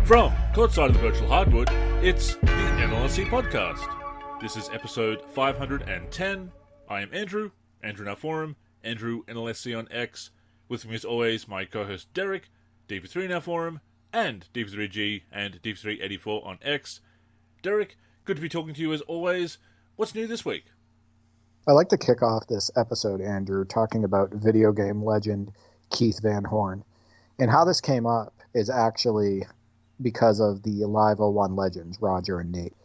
From courtside of the virtual hardwood, it's the NLSC Podcast. This is episode 510. I am Andrew in our forum, Andrew NLSC on X. With me as always, my co-host Derek, DP3 in our forum, and DP3G and DP384 on X. Derek, good to be talking to you as always. What's new this week? I'd like to kick off this episode, Andrew, talking about video game legend Keith Van Horn. And how this came up is actually because of the Live 01 legends, Roger and Nate.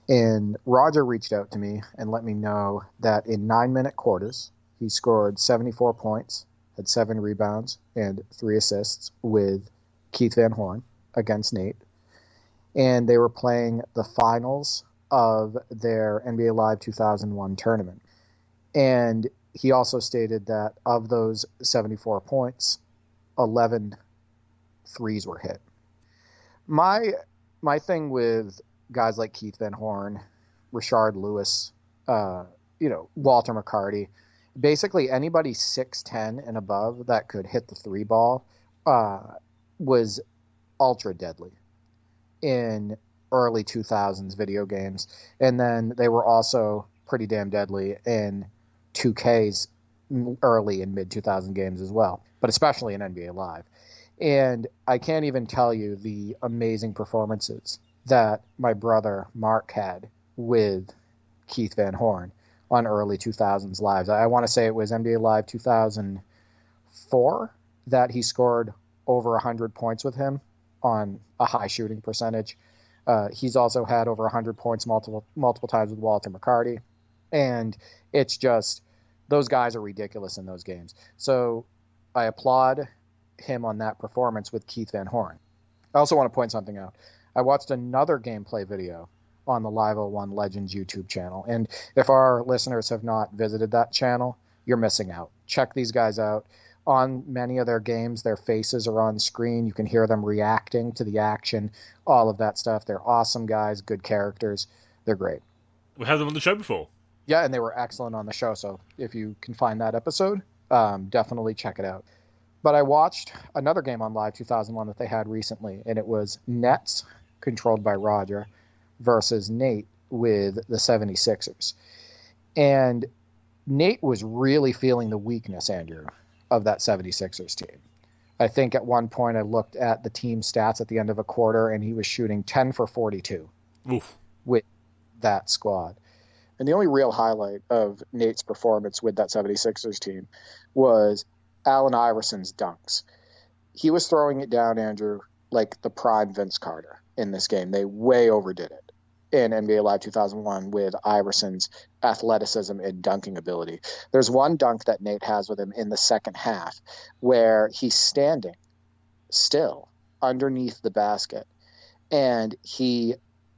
And Roger reached out to me and let me know that in 9-minute quarters, he scored 74 points, had 7 rebounds, and 3 assists with Keith Van Horn against Nate. And they were playing the finals of their NBA Live 2001 tournament. And he also stated that of those 74 points, 11 threes were hit. My thing with guys like Keith Van Horn, Rashard Lewis, Walter McCarty, basically anybody 6'10" and above that could hit the three ball was ultra deadly in early 2000s video games. And then they were also pretty damn deadly in 2K's early and mid 2000 games as well, but especially in NBA Live. And I can't even tell you the amazing performances that my brother Mark had with Keith Van Horn on early 2000s lives. I want to say it was NBA Live 2004 that he scored over 100 points with him on a high shooting percentage. He's also had over 100 points multiple times with Walter McCarty. And it's just, those guys are ridiculous in those games. So I applaud him on that performance with Keith Van Horn. I also want to point something out. I watched another gameplay video on the Live 01 Legends YouTube channel. And if our listeners have not visited that channel, you're missing out. Check these guys out. On many of their games, their faces are on screen. You can hear them reacting to the action, all of that stuff. They're awesome guys, good characters. They're great. We had them on the show before. Yeah, and they were excellent on the show. So if you can find that episode, definitely check it out. But I watched another game on Live 2001 that they had recently, and it was Nets, controlled by Roger, versus Nate with the 76ers. And Nate was really feeling the weakness, Andrew, of that 76ers team. I think at one point I looked at the team stats at the end of a quarter, and he was shooting 10 for 42 with that squad. And the only real highlight of Nate's performance with that 76ers team was Allen Iverson's dunks. He was throwing it down, Andrew, like the prime Vince Carter in this game. They way overdid it in NBA Live 2001 with Iverson's athleticism and dunking ability. There's one dunk that Nate has with him in the second half where he's standing still underneath the basket and he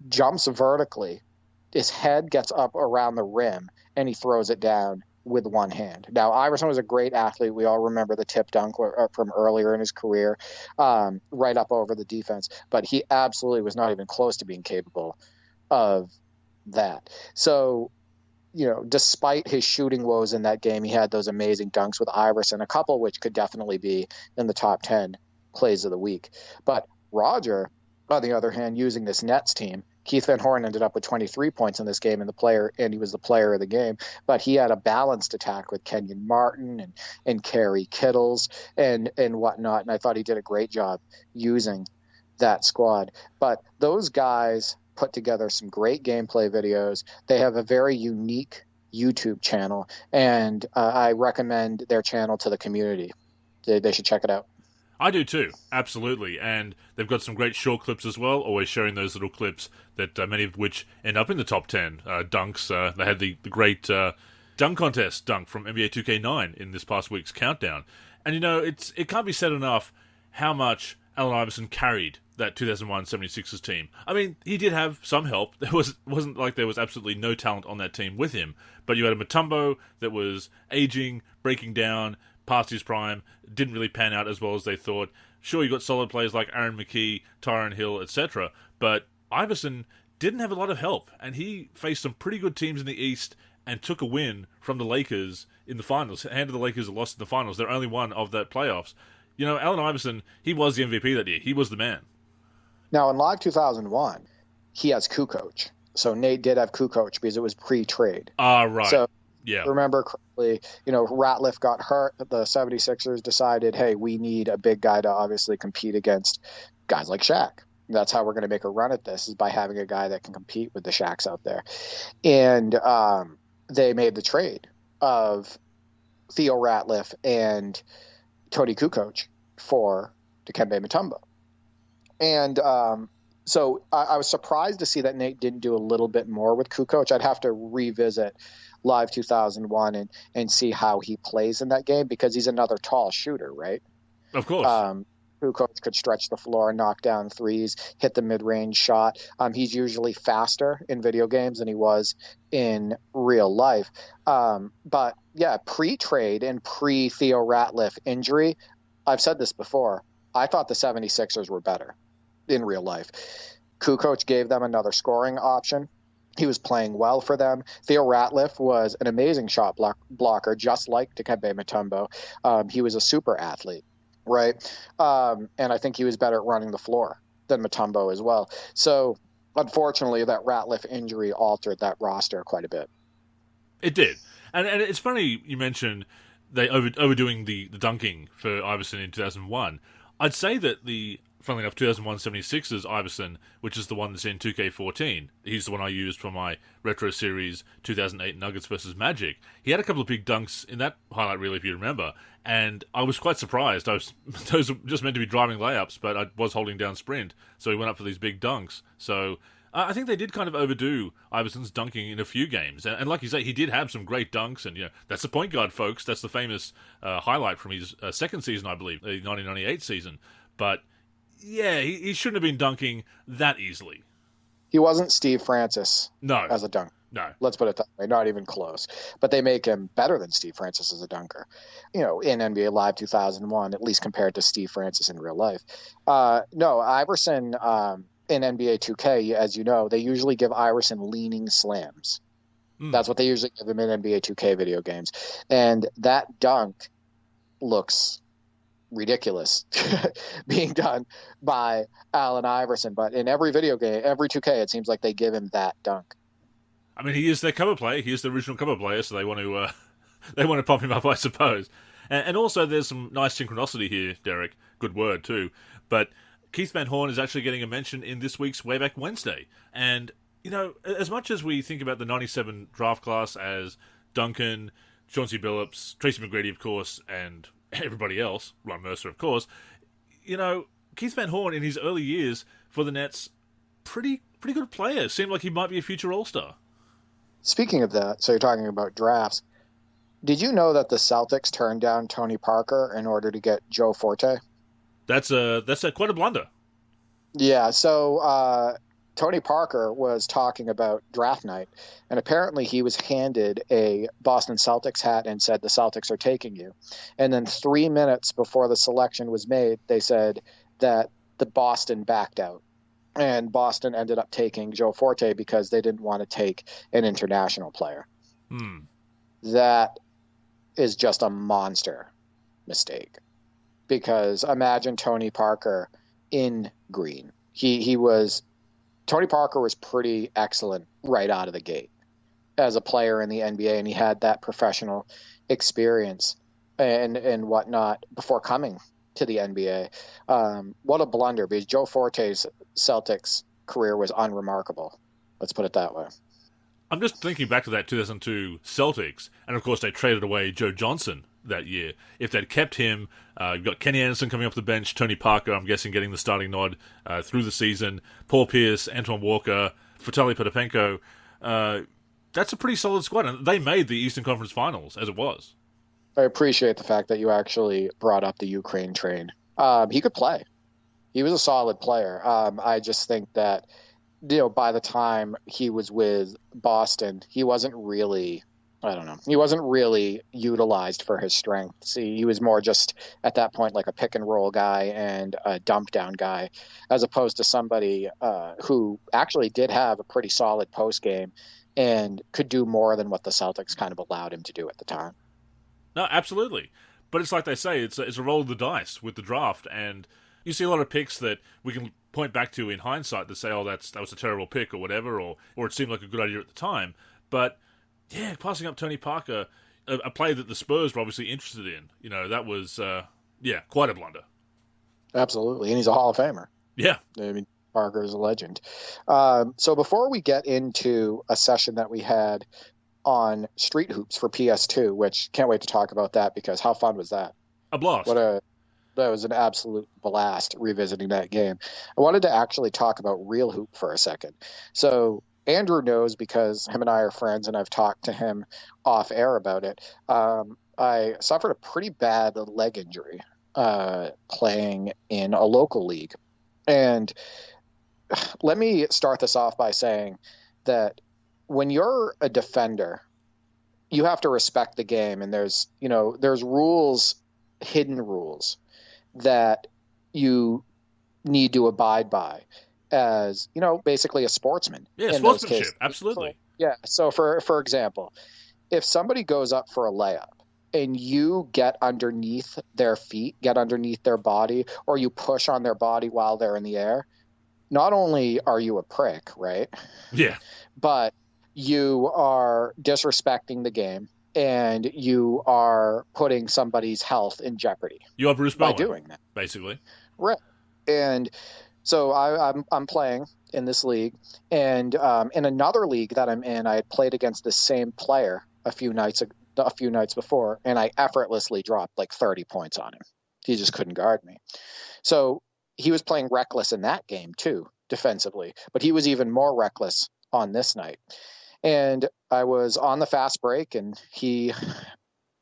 jumps vertically. His head gets up around the rim and he throws it down with one hand. Now, Iverson was a great athlete. We all remember the tip dunk from earlier in his career, right up over the defense. But he absolutely was not even close to being capable of that. So, despite his shooting woes in that game, he had those amazing dunks with Iverson, a couple which could definitely be in the top 10 plays of the week. But Roger, on the other hand, using this Nets team, Keith Van Horn ended up with 23 points in this game, and he was the player of the game. But he had a balanced attack with Kenyon Martin and Kerry Kittles and whatnot. And I thought he did a great job using that squad. But those guys put together some great gameplay videos. They have a very unique YouTube channel, and I recommend their channel to the community. They should check it out. I do too, absolutely, and they've got some great short clips as well, always sharing those little clips that many of which end up in the top 10 dunks. They had the great dunk contest dunk from NBA 2K9 in this past week's countdown. And it can't be said enough how much Allen Iverson carried that 2001 76ers team. I mean, he did have some help. It wasn't like there was absolutely no talent on that team with him, but you had a Mutombo that was aging, breaking down, past his prime, didn't really pan out as well as they thought. Sure, you got solid players like Aaron McKee, Tyronn Hill, etc., but Iverson didn't have a lot of help, and he faced some pretty good teams in the East and took a win from the Lakers in the finals, handed the Lakers a loss in the finals. They're only one of that playoffs. Allen Iverson, he was the MVP that year. He was the man. Now, in Live 2001, he has Kukoc. So Nate did have Kukoc because it was pre-trade. Right. So yeah. Remember correctly, Ratliff got hurt. The 76ers decided, hey, we need a big guy to obviously compete against guys like Shaq. That's how we're going to make a run at this, is by having a guy that can compete with the Shaqs out there. And they made the trade of Theo Ratliff and Tony Kukoc for Dikembe Mutombo. And so I was surprised to see that Nate didn't do a little bit more with Kukoc. I'd have to revisit Live 2001 and see how he plays in that game, because he's another tall shooter, right? Of course. Kukoc could stretch the floor, knock down threes, hit the mid-range shot. He's usually faster in video games than he was in real life. But yeah, pre-trade and pre-Theo Ratliff injury, I've said this before, I thought the 76ers were better in real life. Kukoc gave them another scoring option. He was playing well for them. Theo Ratliff was an amazing shot blocker, just like Dikembe Mutombo. He was a super athlete, right? And I think he was better at running the floor than Mutombo as well. So unfortunately, that Ratliff injury altered that roster quite a bit. It did. And it's funny you mentioned they overdoing the dunking for Iverson in 2001. I'd say that funnily enough, 2001 76ers Iverson, which is the one that's in 2K14, he's the one I used for my retro series 2008 Nuggets versus Magic. He had a couple of big dunks in that highlight reel, if you remember, and I was quite surprised. Those were just meant to be driving layups, but I was holding down sprint, so he went up for these big dunks. So I think they did kind of overdo Iverson's dunking in a few games. And like you say, he did have some great dunks, and that's the point guard, folks. That's the famous highlight from his second season, I believe, the 1998 season. But yeah, he shouldn't have been dunking that easly. He wasn't Steve Francis as a dunker. No. Let's put it that way. Not even close. But they make him better than Steve Francis as a dunker, in NBA Live 2001, at least compared to Steve Francis in real life. No, Iverson in NBA 2K, as you know, they usually give Iverson leaning slams. That's what they usually give him in NBA 2K video games. And that dunk looks ridiculous being done by Allen Iverson, but in every video game, every 2K, it seems like they give him that dunk. I mean, he is their cover player. He is the original cover player, so they want to pump him up, I suppose. And also, there's some nice synchronicity here, Derek. Good word too. But Keith Van Horn is actually getting a mention in this week's Way Back Wednesday. And as much as we think about the '97 draft class as Duncan, Chauncey Billups, Tracy McGrady, of course, and everybody else, Ron Mercer, of course, Keith Van Horn in his early years for the Nets, pretty good player. Seemed like he might be a future All-Star. Speaking of that, so you're talking about drafts. Did you know that the Celtics turned down Tony Parker in order to get Joe Forte? That's quite a blunder. Yeah, so Tony Parker was talking about draft night, and apparently he was handed a Boston Celtics hat and said, the Celtics are taking you. And then 3 minutes before the selection was made, they said that the Boston backed out. And Boston ended up taking Joe Forte because they didn't want to take an international player. That is just a monster mistake. Because imagine Tony Parker in green. Tony Parker was pretty excellent right out of the gate as a player in the NBA, and he had that professional experience and whatnot before coming to the NBA. What a blunder, because Joe Forte's Celtics career was unremarkable. Let's put it that way. I'm just thinking back to that 2002 Celtics, and of course they traded away Joe Johnson that year. If they'd kept him, you've got Kenny Anderson coming off the bench, Tony Parker, I'm guessing, getting the starting nod through the season, Paul Pierce, Antoine Walker, Vitaly Potapenko. That's a pretty solid squad, and they made the Eastern Conference Finals, as it was. I appreciate the fact that you actually brought up the Ukraine train. He could play. He was a solid player. I just think that, by the time he was with Boston, he wasn't really utilized for his strengths. He was more just, at that point, like a pick and roll guy and a dump down guy, as opposed to somebody who actually did have a pretty solid post game and could do more than what the Celtics kind of allowed him to do at the time. No, absolutely. But it's like they say, it's a roll of the dice with the draft, and you see a lot of picks that we can point back to in hindsight to say, oh, that was a terrible pick or whatever, or it seemed like a good idea at the time. But yeah, passing up Tony Parker, a play that the Spurs were obviously interested in, that was quite a blunder. Absolutely, and he's a Hall of Famer. Yeah, I mean, Parker is a legend. So before we get into a session that we had on Street Hoops for PS2, which can't wait to talk about that, because how fun was that? A blast. That was an absolute blast revisiting that game. I wanted to actually talk about Real Hoop for a second. So Andrew knows, because him and I are friends and I've talked to him off air about it. I suffered a pretty bad leg injury playing in a local league. And let me start this off by saying that when you're a defender, you have to respect the game. And there's rules, hidden rules, that you need to abide by as, basically a sportsman. Yeah, sportsmanship, absolutely. So for example, if somebody goes up for a layup and you get underneath their feet, get underneath their body, or you push on their body while they're in the air, not only are you a prick, right? Yeah. But you are disrespecting the game, and you are putting somebody's health in jeopardy. You are Bruce Bowen by doing that, basically. Right. And so I'm playing in this league, and in another league that I'm in, I had played against the same player a few nights before, and I effortlessly dropped like 30 points on him. He just couldn't guard me. So he was playing reckless in that game too, defensively, but he was even more reckless on this night. And I was on the fast break, and he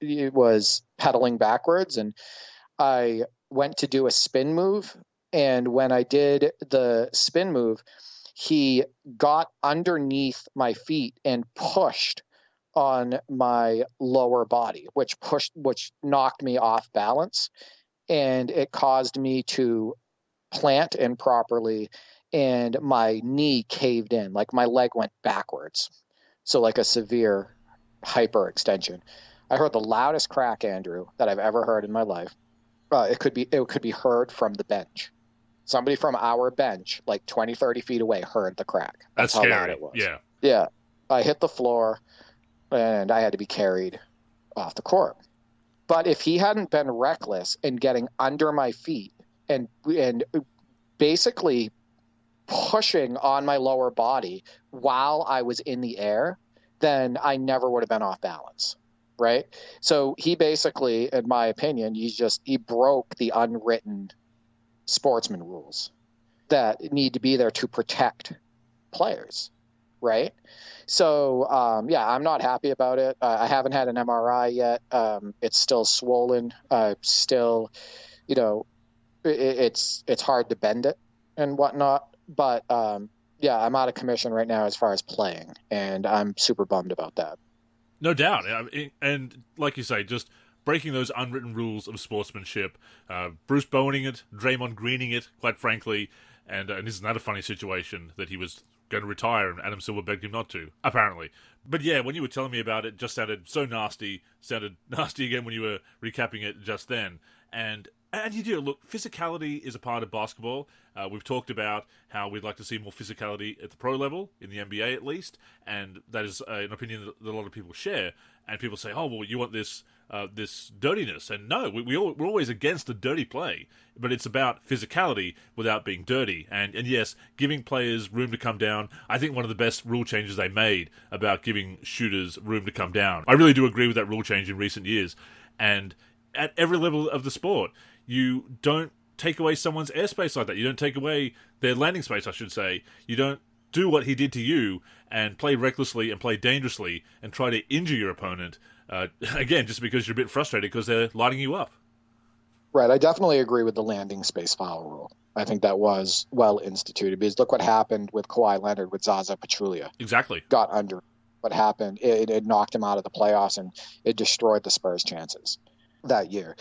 was pedaling backwards, and I went to do a spin move. And when I did the spin move, he got underneath my feet and pushed on my lower body, which knocked me off balance. And it caused me to plant improperly, and my knee caved in, like my leg went backwards. So like a severe hyperextension. I heard the loudest crack, Andrew, that I've ever heard in my life. It could be heard from the bench. Somebody from our bench, like 20, 30 feet away, heard the crack. That's how scary. loud it was. Yeah. Yeah. I hit the floor, and I had to be carried off the court. But if he hadn't been reckless in getting under my feet and basically pushing on my lower body while I was in the air, then I never would have been off balance. Right. So he basically, in my opinion, he broke the unwritten sportsman rules that need to be there to protect players. Right. So, I'm not happy about it. I haven't had an MRI yet. It's still swollen. Still, it's hard to bend it and whatnot. But I'm out of commission right now as far as playing, and I'm super bummed about that. No doubt. And like you say, just breaking those unwritten rules of sportsmanship, Bruce Bowening it, Draymond Greening it, quite frankly, and isn't that a funny situation that he was going to retire and Adam Silver begged him not to, apparently. But yeah, when you were telling me about it, just sounded so nasty, sounded nasty again when you were recapping it just then. And you do. Look, physicality is a part of basketball. We've talked about how we'd like to see more physicality at the pro level, in the NBA at least, and that is an opinion that a lot of people share. And people say, oh, well, you want this dirtiness. And no, we're always against the dirty play, but it's about physicality without being dirty. And yes, giving players room to come down. I think one of the best rule changes they made about giving shooters room to come down. I really do agree with that rule change in recent years. And at every level of the sport, you don't take away someone's airspace like that. You don't take away their landing space, I should say. You don't do what he did to you and play recklessly and play dangerously and try to injure your opponent, again, just because you're a bit frustrated because they're lighting you up. Right. I definitely agree with the landing space foul rule. I think that was well instituted, because look what happened with Kawhi Leonard with Zaza Pachulia. Exactly. Got under what happened. It knocked him out of the playoffs, and it destroyed the Spurs' chances that year.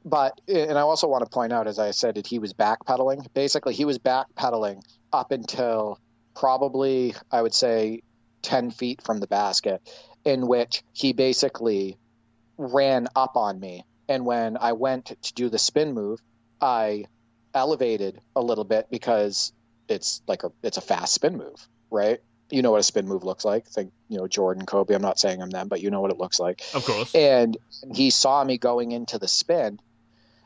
But, and I also want to point out, as I said, that he was backpedaling. Basically, he was backpedaling up until probably, I would say, 10 feet from the basket, in which he basically ran up on me. And when I went to do the spin move, I elevated a little bit because it's a fast spin move, right? You know what a spin move looks like. Think, Jordan, Kobe. I'm not saying I'm them, but you know what it looks like. Of course. And he saw me going into the spin.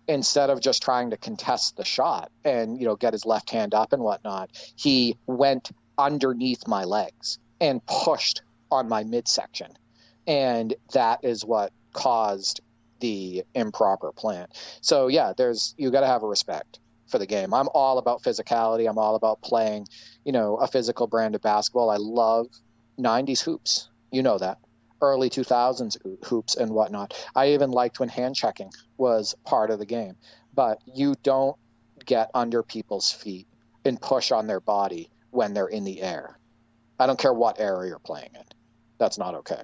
Instead of just trying to contest the shot and, get his left hand up and whatnot, he went underneath my legs and pushed on my midsection. And that is what caused the improper plant. So yeah, you got to have a respect for the game. I'm all about physicality. I'm all about playing, a physical brand of basketball. I love 90s hoops. You know that. Early 2000s hoops and whatnot. I even liked when hand checking was part of the game. But you don't get under people's feet and push on their body when they're in the air. I don't care what area you're playing in. That's not okay.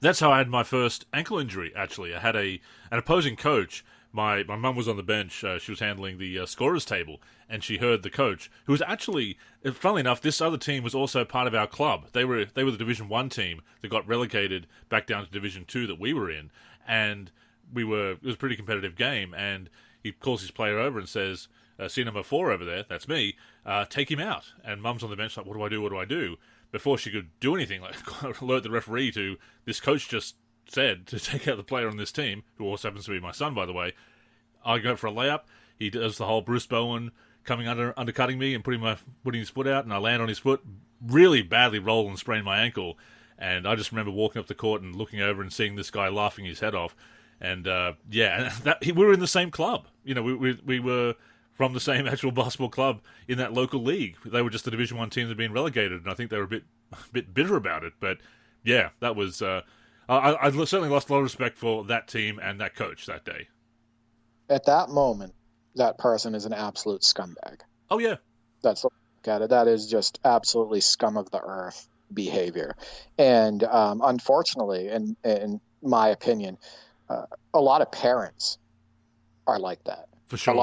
That's how I had my first ankle injury, actually. I had an opposing coach. My mum was on the bench. She was handling the scorer's table, and she heard the coach, who was actually, funnily enough, this other team was also part of our club. They were the Division 1 team that got relegated back down to Division 2 that we were in, and it was a pretty competitive game, and he calls his player over and says, see number 4 over there, that's me, take him out. And Mum's on the bench like, what do I do? Before she could do anything, like alert the referee to, this coach just said to take out the player on this team, who also happens to be my son, by the way. I go for a layup. He does the whole Bruce Bowen coming undercutting me and putting his foot out, and I land on his foot, really badly roll and sprain my ankle. And I just remember walking up the court and looking over and seeing this guy laughing his head off. And we were in the same club. We were from the same actual basketball club in that local league. They were just the Division 1 team that had been relegated, and I think they were a bit bitter about it. But yeah, that was. I certainly lost a lot of respect for that team and that coach that day. At that moment, that person is an absolute scumbag. Oh, yeah. That's the look at it. That is just absolutely scum of the earth behavior. And unfortunately, in my opinion, a lot of parents are like that. For sure. A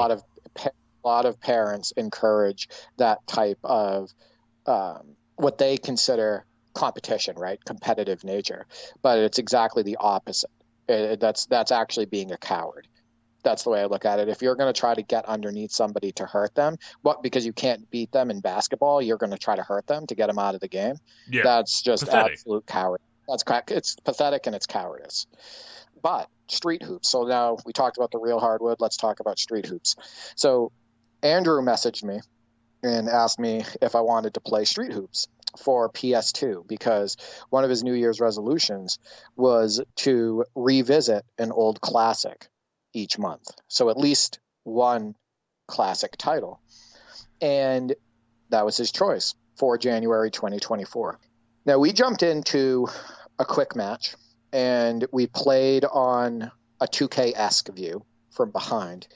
lot of parents encourage that type of what they consider competition, right? Competitive nature. But it's exactly the opposite. That's actually being a coward. That's the way I look at it. If you're going to try to get underneath somebody to hurt them, because you can't beat them in basketball, you're going to try to hurt them to get them out of the game. Yeah. That's just pathetic. Absolute coward. It's pathetic and it's cowardice. But street hoops. So now we talked about the real hardwood. Let's talk about street hoops. So Andrew messaged me and asked me if I wanted to play street hoops for PS2, because one of his New Year's resolutions was to revisit an old classic each month. So at least one classic title. And that was his choice for January 2024. Now we jumped into a quick match and we played on a 2K-esque view from behind.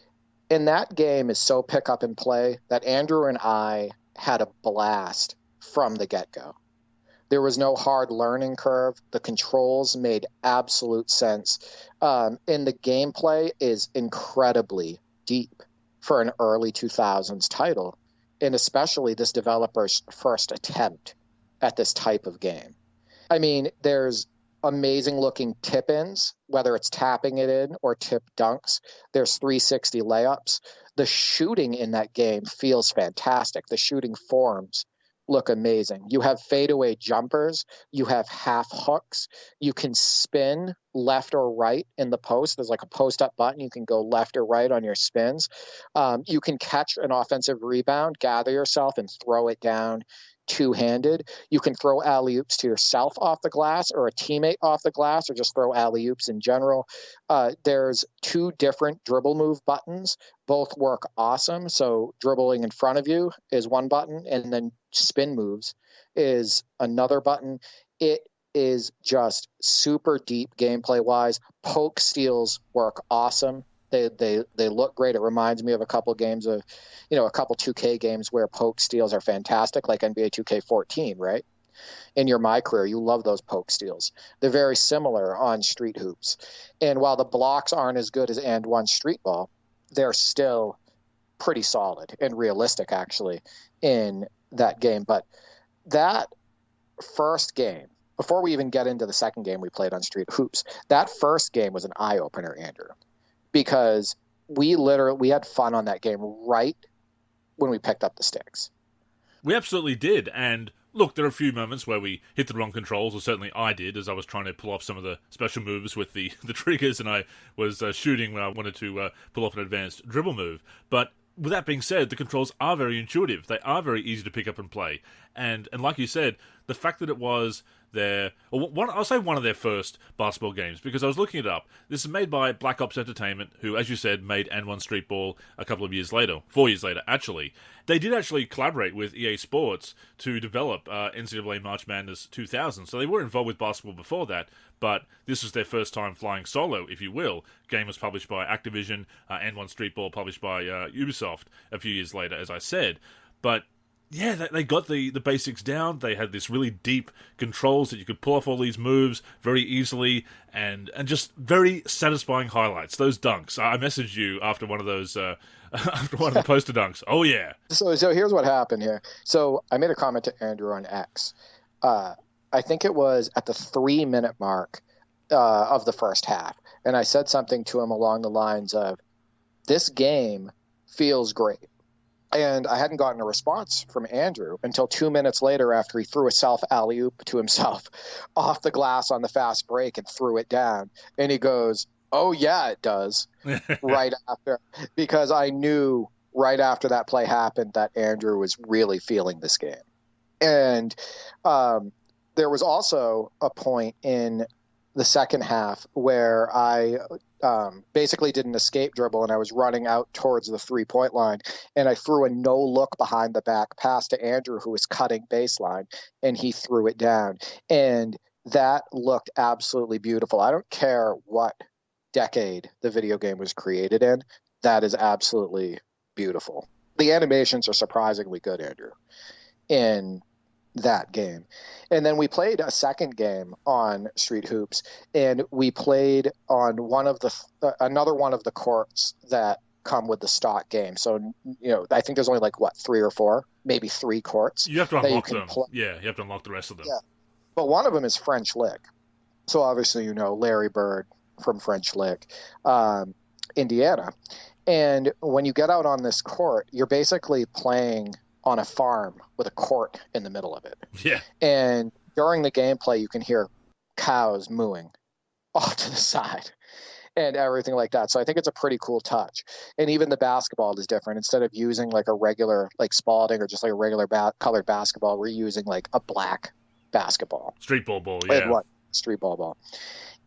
And that game is so pick up and play that Andrew and I had a blast from the get-go. There was no hard learning curve. The controls made absolute sense. And the gameplay is incredibly deep for an early 2000s title, and especially this developer's first attempt at this type of game. I mean, there's amazing-looking tip-ins, whether it's tapping it in or tip dunks. There's 360 layups. The shooting in that game feels fantastic. The shooting forms look amazing. You have fadeaway jumpers. You have half hooks. You can spin left or right in the post. There's like a post-up button. You can go left or right on your spins. You can catch an offensive rebound, gather yourself, and throw it down two-handed. You can throw alley-oops to yourself off the glass or a teammate off the glass, or just throw alley-oops in general. There's 2 different dribble move buttons. Both work awesome. So dribbling in front of you is one button, and then spin moves is another button. It is just super deep gameplay-wise. Poke steals work awesome. They look great. It reminds me of a couple games of, a couple 2K games where poke steals are fantastic, like NBA 2K14, right? In your My Career, you love those poke steals. They're very similar on street hoops. And while the blocks aren't as good as And One Street Ball, they're still pretty solid and realistic, actually, in that game. But that first game, before we even get into the second game we played on street hoops, that first game was an eye-opener, Andrew, because we had fun on that game right when we picked up the sticks. We absolutely did, and look, there are a few moments where we hit the wrong controls, or certainly I did, as I was trying to pull off some of the special moves with the triggers, and I was shooting when I wanted to pull off an advanced dribble move. But with that being said, the controls are very intuitive. They are very easy to pick up and play. And like you said, the fact that it was I'll say one of their first basketball games, because I was looking it up. This is made by Black Ops Entertainment, who, as you said, made N1 Street Ball a couple of years later, 4 years later, actually. They did actually collaborate with EA Sports to develop NCAA March Madness 2000, so they were involved with basketball before that, but this was their first time flying solo, if you will. Game was published by Activision, N1 Street Ball published by Ubisoft a few years later, as I said. But yeah, they got the basics down. They had this really deep controls that you could pull off all these moves very easily, and just very satisfying highlights. Those dunks. I messaged you after one of those, after one of the poster dunks. Oh, yeah. So here's what happened here. So I made a comment to Andrew on X. I think it was at the 3-minute mark of the first half. And I said something to him along the lines of, this game feels great. And I hadn't gotten a response from Andrew until 2 minutes later, after he threw a self alley-oop to himself off the glass on the fast break and threw it down. And he goes, oh, yeah, it does, right after. Because I knew right after that play happened that Andrew was really feeling this game. And there was also a point in the second half where I basically did an escape dribble, and I was running out towards the 3-point line, and I threw a no-look behind the back pass to Andrew, who was cutting baseline, and he threw it down. And that looked absolutely beautiful. I don't care what decade the video game was created in. That is absolutely beautiful. The animations are surprisingly good, Andrew, in that game. And then we played a second game on Street Hoops, and we played on another one of the courts that come with the stock game. So, I think there's only 3 or 4, maybe 3 courts. You have to unlock them. Yeah, you have to unlock the rest of them. Yeah. But one of them is French Lick. So obviously, Larry Bird from French Lick, Indiana. And when you get out on this court, you're basically playing on a farm with a court in the middle of it. Yeah. And during the gameplay, you can hear cows mooing off to the side and everything like that. So I think it's a pretty cool touch. And even the basketball is different. Instead of using a regular Spalding or just a regular colored basketball, we're using a black basketball. Street ball, yeah. Street ball.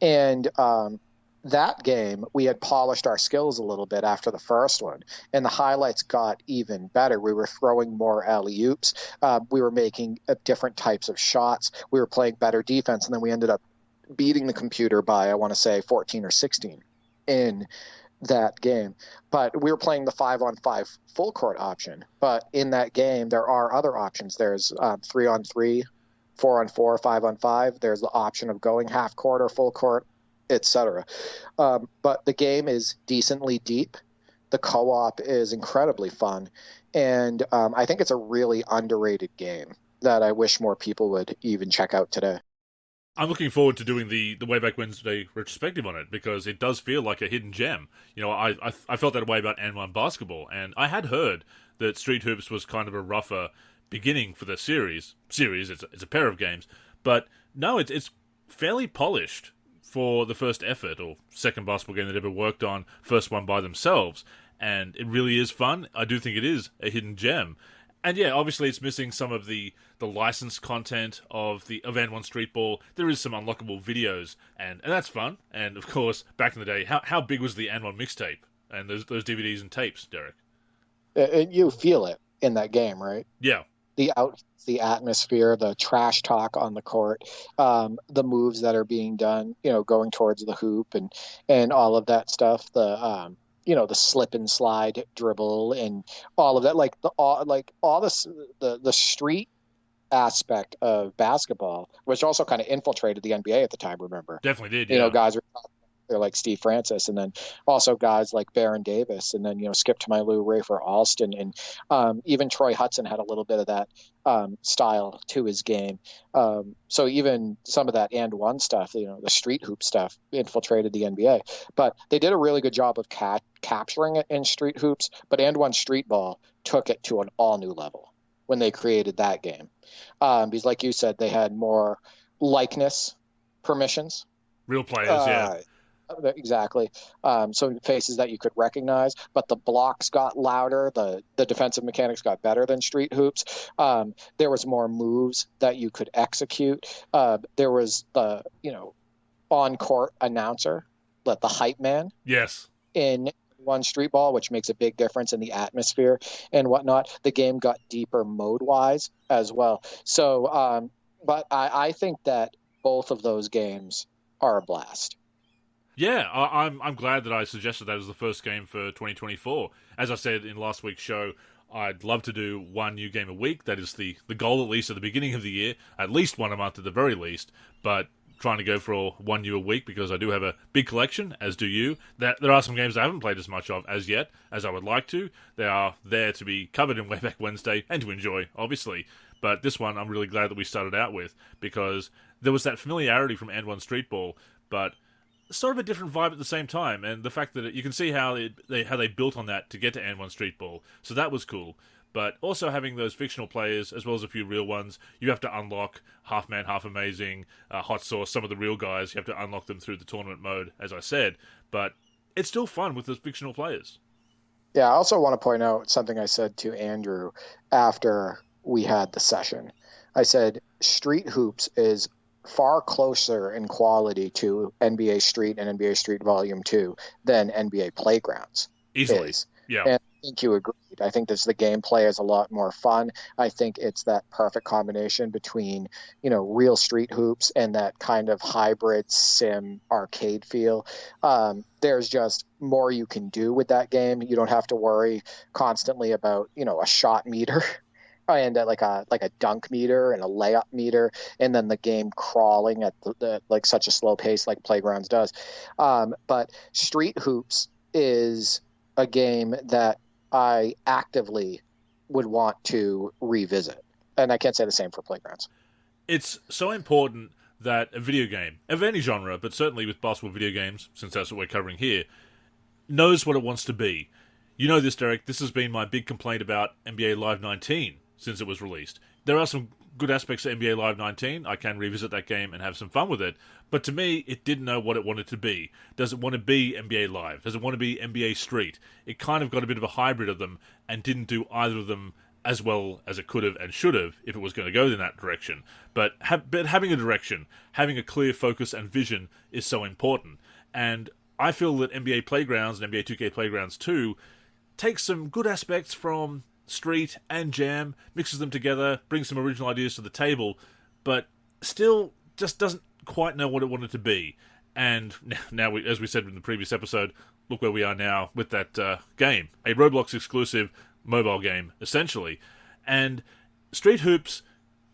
And that game, we had polished our skills a little bit after the first one, and the highlights got even better. We were throwing more alley-oops. We were making different types of shots. We were playing better defense, and then we ended up beating the computer by, I want to say, 14 or 16 in that game. But we were playing the 5-on-5 full court option. But in that game, there are other options. There's 3-on-3, 4-on-4, 5-on-5. There's the option of going half court or full court, etc. But the game is decently deep. The co-op is incredibly fun. And I think it's a really underrated game that I wish more people would even check out today. I'm looking forward to doing the Way Back Wednesday retrospective on it, because it does feel like a hidden gem. I felt that way about N1 Basketball, and I had heard that Street Hoops was kind of a rougher beginning for the series. It's a pair of games. But no, it's fairly polished for the first effort or second basketball game they'd ever worked on, first one by themselves. And it really is fun. I do think it is a hidden gem. And yeah, obviously it's missing some of the licensed content of N1 Street Ball. There is some unlockable videos, and that's fun. And of course, back in the day, how big was the N1 mixtape and those DVDs and tapes, Derek? You feel it in that game, right? Yeah. The atmosphere, the trash talk on the court, the moves that are being done, going towards the hoop and all of that stuff. The slip and slide dribble and all of that, the street aspect of basketball, which also kind of infiltrated the NBA at the time. Remember, definitely did. Yeah. Guys were there like Steve Francis, and then also guys like Baron Davis, and then Skip to My Lou, Rafer Alston, and even Troy Hudson had a little bit of that style to his game. So even some of that and one stuff, the street hoop stuff, infiltrated the NBA. But they did a really good job of capturing it in street hoops. But and one street ball took it to an all new level when they created that game. Because like you said, they had more likeness permissions. Real players, yeah. Exactly. So faces that you could recognize, but the blocks got louder. The defensive mechanics got better than Street Hoops. There was more moves that you could execute. There was the, on-court announcer, the hype man. Yes. In one street ball, which makes a big difference in the atmosphere and whatnot. The game got deeper mode-wise as well. So, but I think that both of those games are a blast. Yeah, I'm glad that I suggested that as the first game for 2024. As I said in last week's show, I'd love to do one new game a week. That is the goal, at least at the beginning of the year. At least one a month at the very least. But trying to go for one new a week because I do have a big collection, as do you. There are some games I haven't played as much of as yet as I would like to. They are there to be covered in Wayback Wednesday and to enjoy, obviously. But this one I'm really glad that we started out with because there was that familiarity from And One Street Ball, but sort of a different vibe at the same time. And the fact that you can see how they built on that to get to And One Street Ball, so that was cool. But also having those fictional players, as well as a few real ones, you have to unlock Half Man, Half Amazing, Hot Sauce, some of the real guys. You have to unlock them through the tournament mode, as I said. But it's still fun with those fictional players. Yeah, I also want to point out something I said to Andrew after we had the session. I said Street Hoops is far closer in quality to NBA Street and NBA Street Volume 2 than NBA Playgrounds. Easily, is. Yeah. And I think you agreed. I think the gameplay is a lot more fun. I think it's that perfect combination between, real street hoops and that kind of hybrid sim arcade feel. There's just more you can do with that game. You don't have to worry constantly about, a shot meter and like a dunk meter and a layup meter, and then the game crawling at the such a slow pace like Playgrounds does. But Street Hoops is a game that I actively would want to revisit. And I can't say the same for Playgrounds. It's so important that a video game, of any genre, but certainly with basketball video games, since that's what we're covering here, knows what it wants to be. You know this, Derek. This has been my big complaint about NBA Live 19 since it was released. There are some good aspects of NBA Live 19. I can revisit that game and have some fun with it. But to me, it didn't know what it wanted to be. Does it want to be NBA Live? Does it want to be NBA Street? It kind of got a bit of a hybrid of them and didn't do either of them as well as it could have and should have if it was going to go in that direction. But having a direction, having a clear focus and vision is so important. And I feel that NBA Playgrounds and NBA 2K Playgrounds 2 takes some good aspects from Street and Jam, mixes them together, brings some original ideas to the table, but still just doesn't quite know what it wanted to be. And now, as we said in the previous episode, look where we are now with that game. A Roblox exclusive mobile game, essentially. And Street Hoops,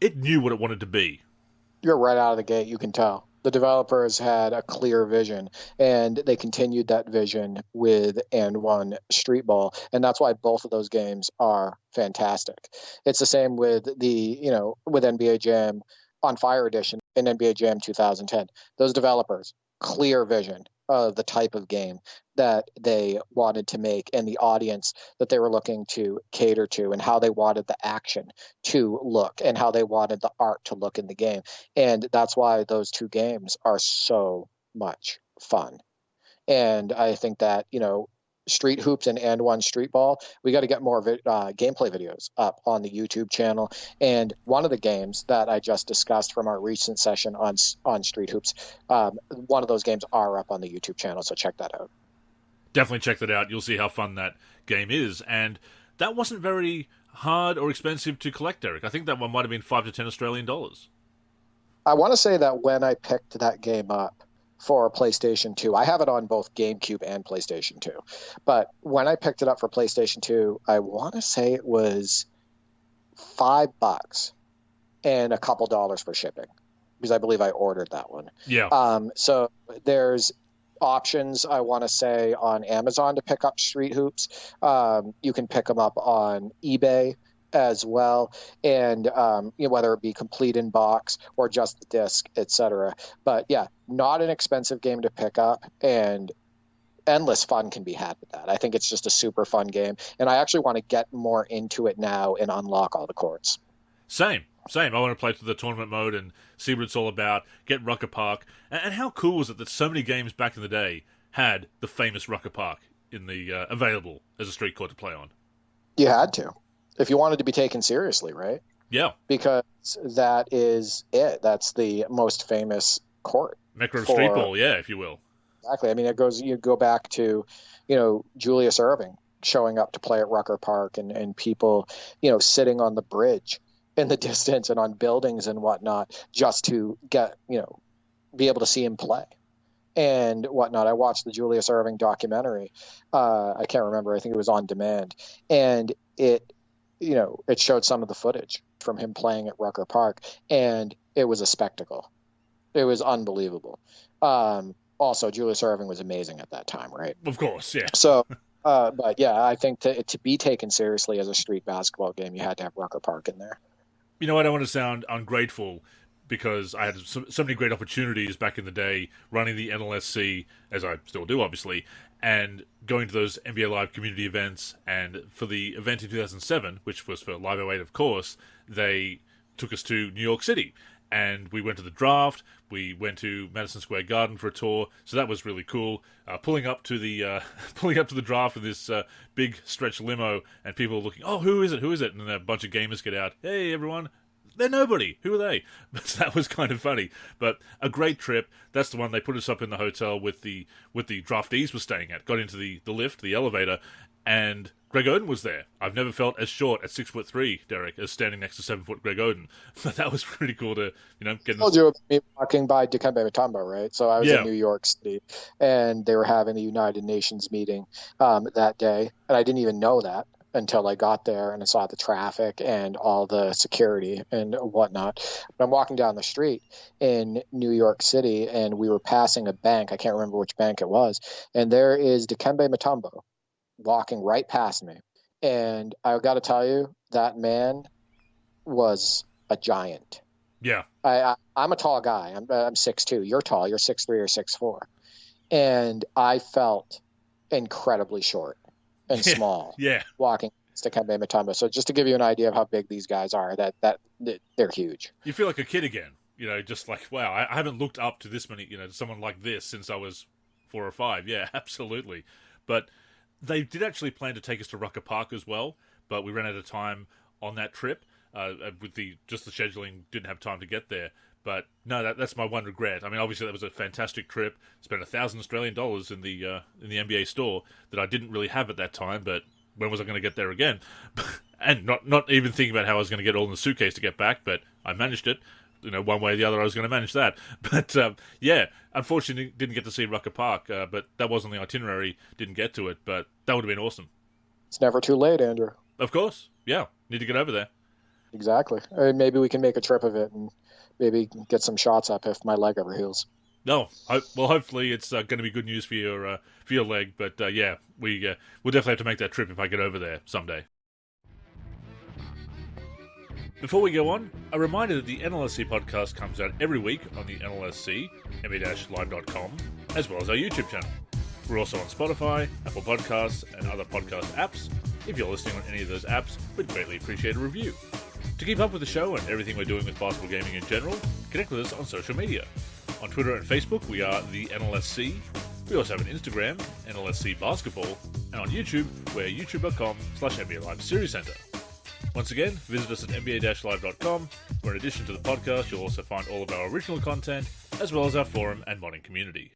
it knew what it wanted to be. You're right out of the gate, you can tell. The developers had a clear vision, and they continued that vision with And One Street Ball, and that's why both of those games are fantastic. It's the same with with NBA Jam on Fire Edition and NBA Jam 2010. Those developers, clear vision of the type of game that they wanted to make and the audience that they were looking to cater to and how they wanted the action to look and how they wanted the art to look in the game. And that's why those two games are so much fun. And I think that, Street Hoops and One Street Ball, we got to get more gameplay videos up on the YouTube channel. And one of the games that I just discussed from our recent session on Street Hoops, one of those games are up on the YouTube channel, so check that out. Definitely check that out. You'll see how fun that game is. And that wasn't very hard or expensive to collect, Derek. I think that one might have been $5 to $10 Australian dollars. I want to say that when I picked that game up for PlayStation 2, I have it on both GameCube and PlayStation 2, but when I picked it up for PlayStation 2, I want to say it was $5 and a couple dollars for shipping, because I believe I ordered that one. Yeah. So there's options, I want to say, on Amazon to pick up Street Hoops. You can pick them up on eBay as well, and whether it be complete in box or just the disc, etc. But yeah, not an expensive game to pick up, and endless fun can be had with that. I think it's just a super fun game, and I actually want to get more into it now and unlock all the courts. Same. I want to play through the tournament mode and see what it's all about, get Rucker Park. And how cool was it that so many games back in the day had the famous Rucker Park in the available as a street court to play on? You had to, if you wanted to be taken seriously, right? Yeah. Because that is it. That's the most famous court. Mecca of street ball, yeah, if you will. Exactly. I mean, you go back to, Julius Erving showing up to play at Rucker Park and people, sitting on the bridge in the distance and on buildings and whatnot just to get, be able to see him play and whatnot. I watched the Julius Erving documentary. I can't remember. I think it was on demand. And it showed some of the footage from him playing at Rucker Park, and it was a spectacle. It was unbelievable. Also, Julius Erving was amazing at that time, right? Of course, yeah. So, but yeah, I think to be taken seriously as a street basketball game, you had to have Rucker Park in there. You know, I don't want to sound ungrateful because I had so many great opportunities back in the day running the NLSC, as I still do, obviously, and going to those NBA Live community events. And for the event in 2007, which was for Live 08, of course, they took us to New York City. And we went to the draft. We went to Madison Square Garden for a tour, so that was really cool. Pulling up to the draft with this big stretch limo, and people are looking, oh, who is it? And then a bunch of gamers get out. Hey, everyone, they're nobody. Who are they? But that was kind of funny. But a great trip. That's the one they put us up in the hotel with the draftees were staying at. Got into the lift, the elevator, and Greg Oden was there. I've never felt as short at 6'3", Derek, as standing next to 7-foot Greg Oden. But that was pretty cool to, get. I told you about me walking by Dikembe Mutombo, right? So I was in New York City, and they were having the United Nations meeting that day, and I didn't even know that until I got there and I saw the traffic and all the security and whatnot. But I'm walking down the street in New York City, and we were passing a bank. I can't remember which bank it was, and there is Dikembe Mutombo walking right past me. And I got to tell you, that man was a giant. Yeah. I'm a tall guy. I'm 6'2". You're tall. You're 6'3" or 6'4". And I felt incredibly short and small walking to Dikembe Mutombo. So just to give you an idea of how big these guys are, that they're huge. You feel like a kid again, just like, wow, I haven't looked up to this many, to someone like this since I was 4 or 5. Yeah, absolutely. But they did actually plan to take us to Rucker Park as well, but we ran out of time on that trip. With the scheduling, didn't have time to get there. But no, that's my one regret. I mean, obviously that was a fantastic trip. Spent $1,000 Australian in the NBA store that I didn't really have at that time. But when was I going to get there again? And not even thinking about how I was going to get all in the suitcase to get back. But I managed it. One way or the other, I was going to manage that. But, unfortunately, didn't get to see Rucker Park, but that wasn't the itinerary, didn't get to it, but that would have been awesome. It's never too late, Andrew. Of course, yeah. Need to get over there. Exactly. Maybe we can make a trip of it and maybe get some shots up if my leg ever heals. No, hopefully it's going to be good news for your leg, but, we'll definitely have to make that trip if I get over there someday. Before we go on, a reminder that the NLSC podcast comes out every week on the NLSC, NBA-live.com, as well as our YouTube channel. We're also on Spotify, Apple Podcasts, and other podcast apps. If you're listening on any of those apps, we'd greatly appreciate a review. To keep up with the show and everything we're doing with basketball gaming in general, connect with us on social media. On Twitter and Facebook, we are the NLSC. We also have an Instagram, NLSC Basketball, and on YouTube, we're youtube.com/NBA Live Series Center. Once again, visit us at nba-live.com, where in addition to the podcast, you'll also find all of our original content, as well as our forum and modding community.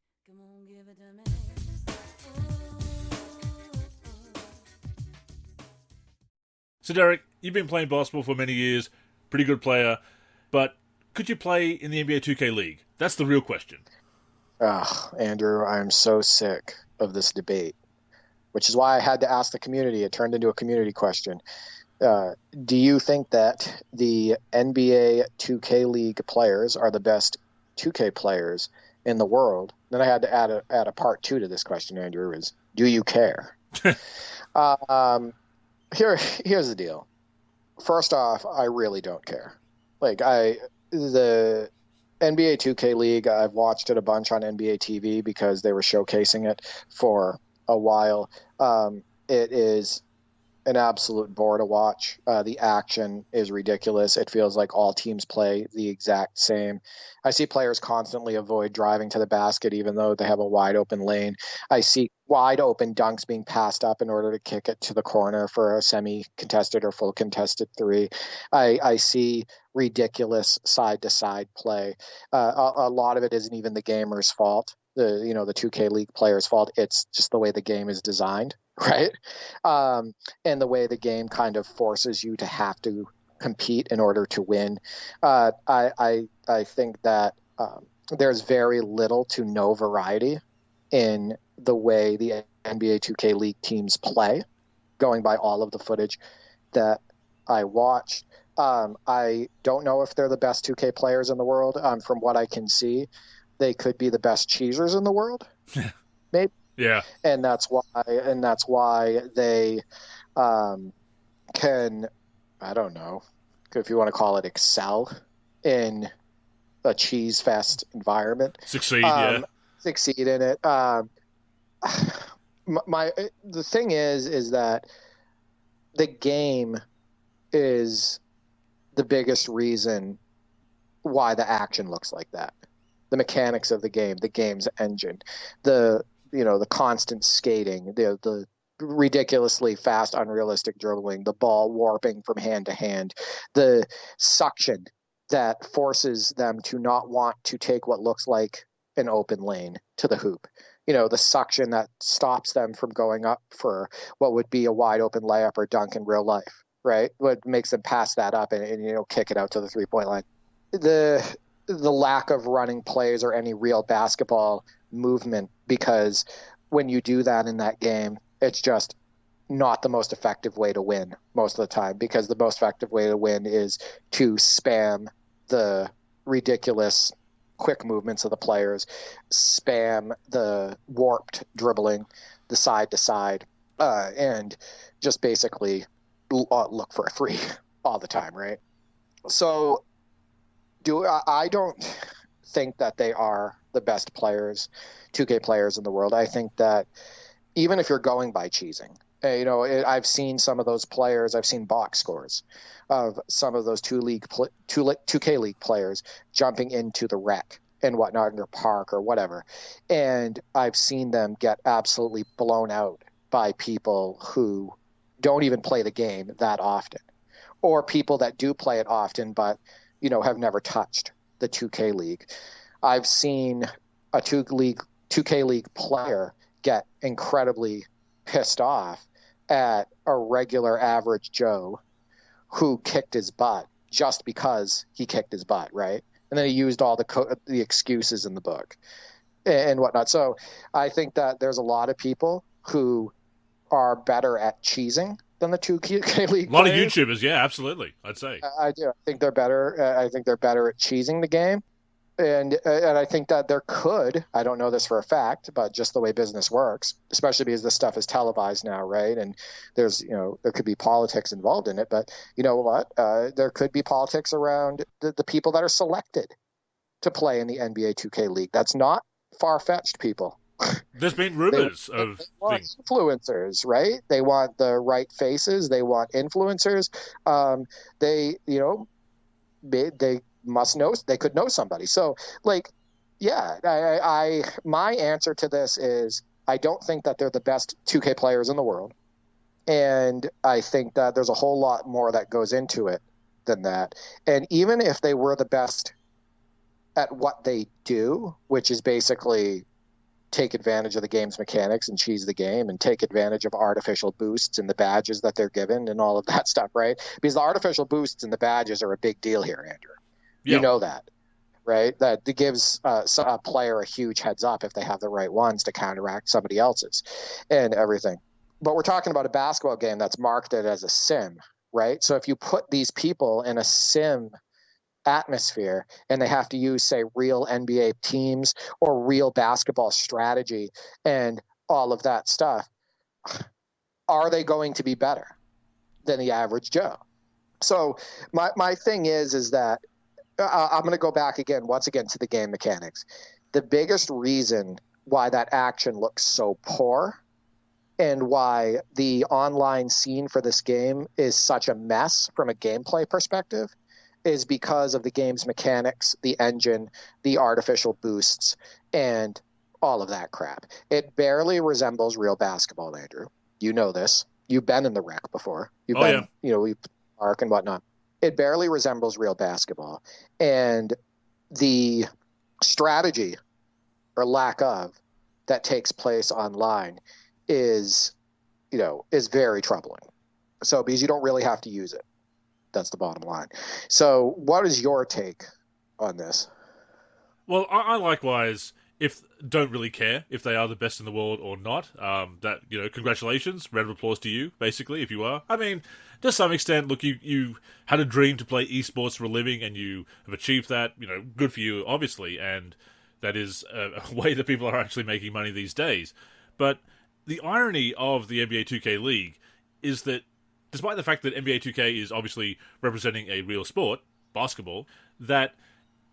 So Derek, you've been playing basketball for many years, pretty good player, but could you play in the NBA 2K League? That's the real question. Andrew, I'm so sick of this debate, which is why I had to ask the community. It turned into a community question. Do you think that the NBA 2K League players are the best 2K players in the world? Then I had to add a part 2 to this question, Andrew, is do you care? Here's the deal. First off, I really don't care. The NBA 2K League, I've watched it a bunch on NBA TV because they were showcasing it for a while. It is an absolute bore to watch. The action is ridiculous. It feels like all teams play the exact same. I see players constantly avoid driving to the basket, even though they have a wide open lane. I see wide open dunks being passed up in order to kick it to the corner for a semi-contested or full contested three. I see ridiculous side-to-side play. A lot of it isn't even the gamer's fault. The 2K League player's fault. It's just the way the game is designed, right? And the way the game kind of forces you to have to compete in order to win. I think that there's very little to no variety in the way the NBA 2K League teams play, going by all of the footage that I watched. I don't know if they're the best 2K players in the world. From what I can see, they could be the best cheesers in the world, maybe. Yeah, and that's why they can, I don't know if you want to call it, excel in a cheese fest environment. succeed In it. The thing is that the game is the biggest reason why the action looks like that. The mechanics of the game, the game's engine, the constant skating, the ridiculously fast, unrealistic dribbling, the ball warping from hand to hand, the suction that forces them to not want to take what looks like an open lane to the hoop. The suction that stops them from going up for what would be a wide open layup or dunk in real life, right? What makes them pass that up and kick it out to the 3-point line. The lack of running plays or any real basketball movement, because when you do that in that game, it's just not the most effective way to win most of the time, because the most effective way to win is to spam the ridiculous quick movements of the players, spam the warped dribbling, the side to side, and just basically look for a free all the time, right? So I don't think that they are the best players, 2K players in the world. I think that even if you're going by cheesing, I've seen some of those players. I've seen box scores of some of those 2K League players jumping into the rec and whatnot in their park or whatever, and I've seen them get absolutely blown out by people who don't even play the game that often, or people that do play it often but have never touched the 2K League. I've seen a 2K League player get incredibly pissed off at a regular average Joe who kicked his butt just because he kicked his butt, right? And then he used all the excuses in the book and whatnot. So I think that there's a lot of people who are better at cheesing than the 2K League. A lot of YouTubers, yeah, absolutely. I'd say I do. I think they're better. I think they're better at cheesing the game, and I think that there could. I don't know this for a fact, but just the way business works, especially because this stuff is televised now, right? And there's there could be politics involved in it, but you know what? There could be politics around the people that are selected to play in the NBA 2K League. That's not far-fetched, people. There's been rumors of influencers, right? They want the right faces. They want influencers. They must know. They could know somebody. So, my answer to this is I don't think that they're the best 2K players in the world, and I think that there's a whole lot more that goes into it than that. And even if they were the best at what they do, which is basically take advantage of the game's mechanics and cheese the game and take advantage of artificial boosts and the badges that they're given and all of that stuff, right? Because the artificial boosts and the badges are a big deal here, Andrew. Yep. You know that, right? That it gives a player a huge heads up if they have the right ones to counteract somebody else's and everything. But we're talking about a basketball game that's marketed as a sim, right? So if you put these people in a sim atmosphere and they have to use, say, real NBA teams or real basketball strategy and all of that stuff, are they going to be better than the average Joe? So my thing is that I'm going to go back once again to the game mechanics. The biggest reason why that action looks so poor and why the online scene for this game is such a mess from a gameplay perspective is because of the game's mechanics, the engine, the artificial boosts, and all of that crap. It barely resembles real basketball, Andrew. You know this. You've been in the rec before. You've been, we park and whatnot. It barely resembles real basketball. And the strategy or lack of that takes place online is very troubling. So because you don't really have to use it. That's the bottom line. So what is your take on this? Well, I likewise don't really care if they are the best in the world or not. Congratulations, round of applause to you, basically, if you are. I mean, to some extent, look, you had a dream to play esports for a living, and you have achieved that. Good for you, obviously, and that is a way that people are actually making money these days. But the irony of the NBA 2K League is that, despite the fact that NBA 2K is obviously representing a real sport, basketball, that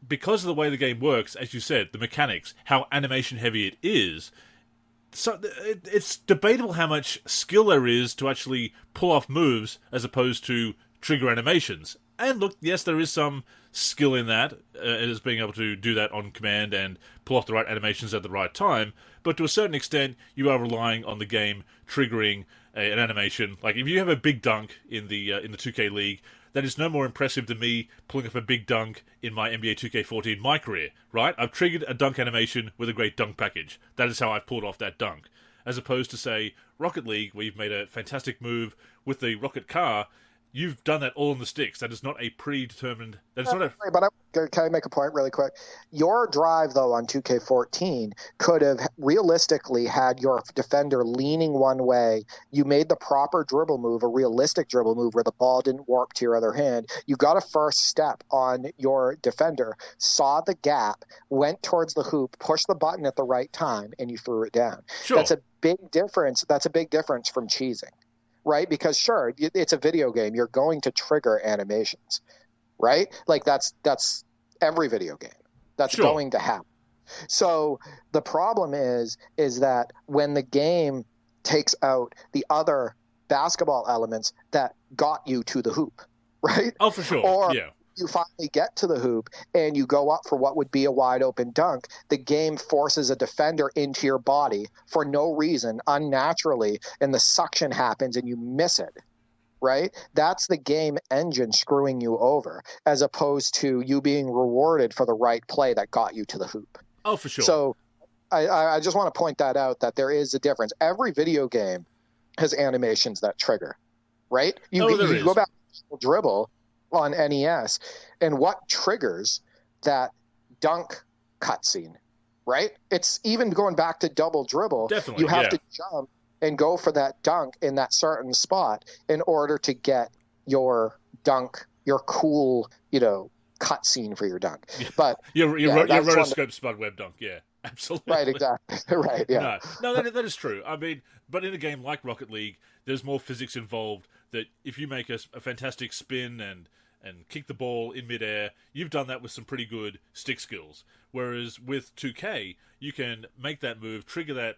because of the way the game works, as you said, the mechanics, how animation heavy it is, so it's debatable how much skill there is to actually pull off moves as opposed to trigger animations. And look, yes, there is some skill in that, as being able to do that on command and pull off the right animations at the right time, but to a certain extent, you are relying on the game triggering an animation. Like, if you have a big dunk in the 2K League, that is no more impressive to me pulling off a big dunk in my NBA 2K14 my career, right? I've triggered a dunk animation with a great dunk package. That is how I've pulled off that dunk. As opposed to, say, Rocket League, where you've made a fantastic move with the rocket car. You've done that all on the sticks. That is not a predetermined... That is not a... But can I make a point really quick? Your drive, though, on 2K14 could have realistically had your defender leaning one way. You made the proper dribble move, a realistic dribble move where the ball didn't warp to your other hand. You got a first step on your defender, saw the gap, went towards the hoop, pushed the button at the right time, and you threw it down. Sure. That's a big difference. That's a big difference from cheesing. Right? Because sure, it's a video game. You're going to trigger animations, right? Like that's every video game. That's sure. going to happen. So the problem is that when the game takes out the other basketball elements that got you to the hoop, right? Oh, for sure. Or yeah. You finally get to the hoop and you go up for what would be a wide open dunk, the game forces a defender into your body for no reason, unnaturally, and the suction happens and you miss it, right? That's the game engine screwing you over, as opposed to you being rewarded for the right play that got you to the hoop. Oh, for sure. So I just want to point that out, that there is a difference. Every video game has animations that trigger, right? You go back to dribble on NES, and what triggers that dunk cutscene, right? It's even going back to double dribble. Definitely, you have to jump and go for that dunk in that certain spot in order to get your dunk, your cool, cutscene for your dunk. But your rotoscope spud web dunk, yeah. Absolutely. Right, exactly. Right, yeah. No, that is true. I mean, but in a game like Rocket League, there's more physics involved, that if you make a fantastic spin and kick the ball in midair, you've done that with some pretty good stick skills. Whereas with 2K, you can make that move, trigger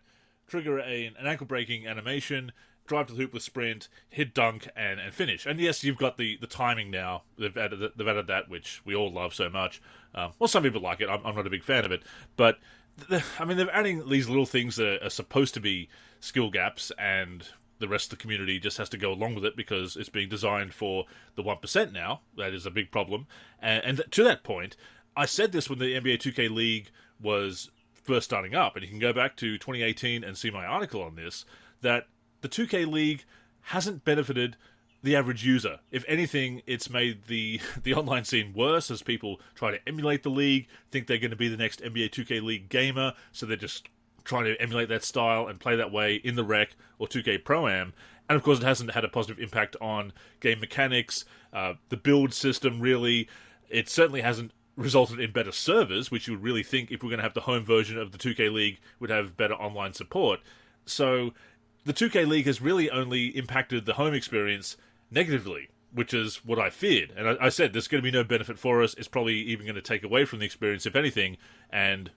an ankle-breaking animation, drive to the hoop with sprint, hit dunk, and finish. And yes, you've got the timing now. They've added that, which we all love so much. Well, some people like it. I'm not a big fan of it. But, they're adding these little things that are supposed to be skill gaps, and the rest of the community just has to go along with it because it's being designed for the 1% now. That is a big problem. And to that point, I said this when the NBA 2K League was first starting up, and you can go back to 2018 and see my article on this, that the 2K League hasn't benefited the average user. If anything, it's made the online scene worse as people try to emulate the league, think they're going to be the next NBA 2K League gamer, so they're just trying to emulate that style and play that way in the Rec or 2K Pro-Am. And of course, it hasn't had a positive impact on game mechanics, the build system, really. It certainly hasn't resulted in better servers, which you would really think, if we're going to have the home version of the 2K League, would have better online support. So the 2K League has really only impacted the home experience negatively. which is what I feared. And I said there's going to be no benefit for us. It's probably even going to take away from the experience, if anything. And,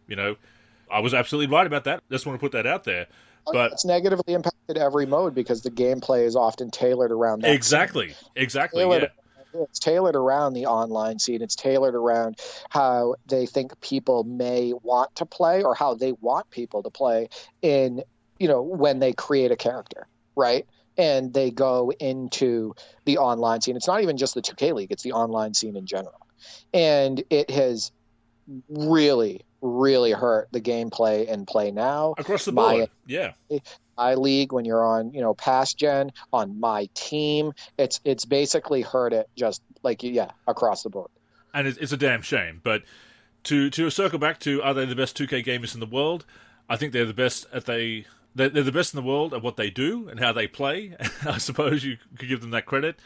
I was absolutely right about that. Just want to put that out there. But it's negatively impacted every mode because the gameplay is often tailored around that. Exactly. Yeah. It's tailored around the online scene. It's tailored around how they think people may want to play or how they want people to play in, when they create a character, right? And they go into the online scene. It's not even just the 2K League. It's the online scene in general. And it has really, really hurt the gameplay and play now. Across the board, yeah. My league, when you're on, past gen, on my team, it's basically hurt it just across the board. And it's a damn shame. But to circle back to, are they the best 2K gamers in the world? I think they're the best they're the best in the world at what they do and how they play. I suppose you could give them that credit.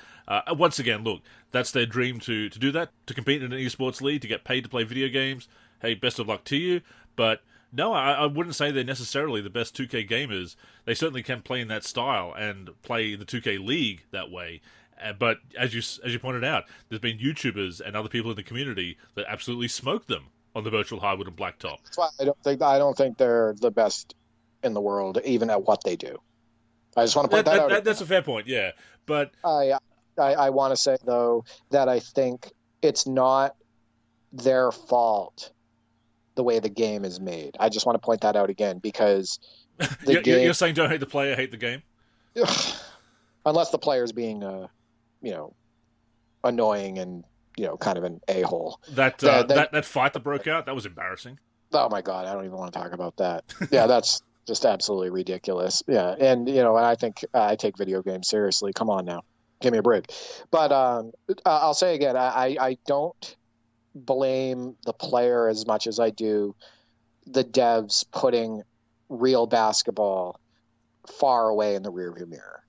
Once again, look, that's their dream to do that, to compete in an esports league, to get paid to play video games. Hey, best of luck to you. But no, I wouldn't say they're necessarily the best 2K gamers. They certainly can play in that style and play the 2K League that way. But as you pointed out, there's been YouTubers and other people in the community that absolutely smoke them on the virtual hardwood and blacktop. That's why I don't think they're the best in the world, even at what they do. I just want to point that out. That's a fair point, yeah. But I want to say, though, that I think it's not their fault the way the game is made. I just want to point that out again because you're saying don't hate the player, hate the game? Unless the player's being, annoying and, kind of an a-hole. That fight that broke out, that was embarrassing. Oh, my God. I don't even want to talk about that. Yeah, that's just absolutely ridiculous. Yeah, and I think I take video games seriously. Come on now, give me a break. But I'll say again, I don't blame the player as much as I do the devs putting real basketball far away in the rearview mirror,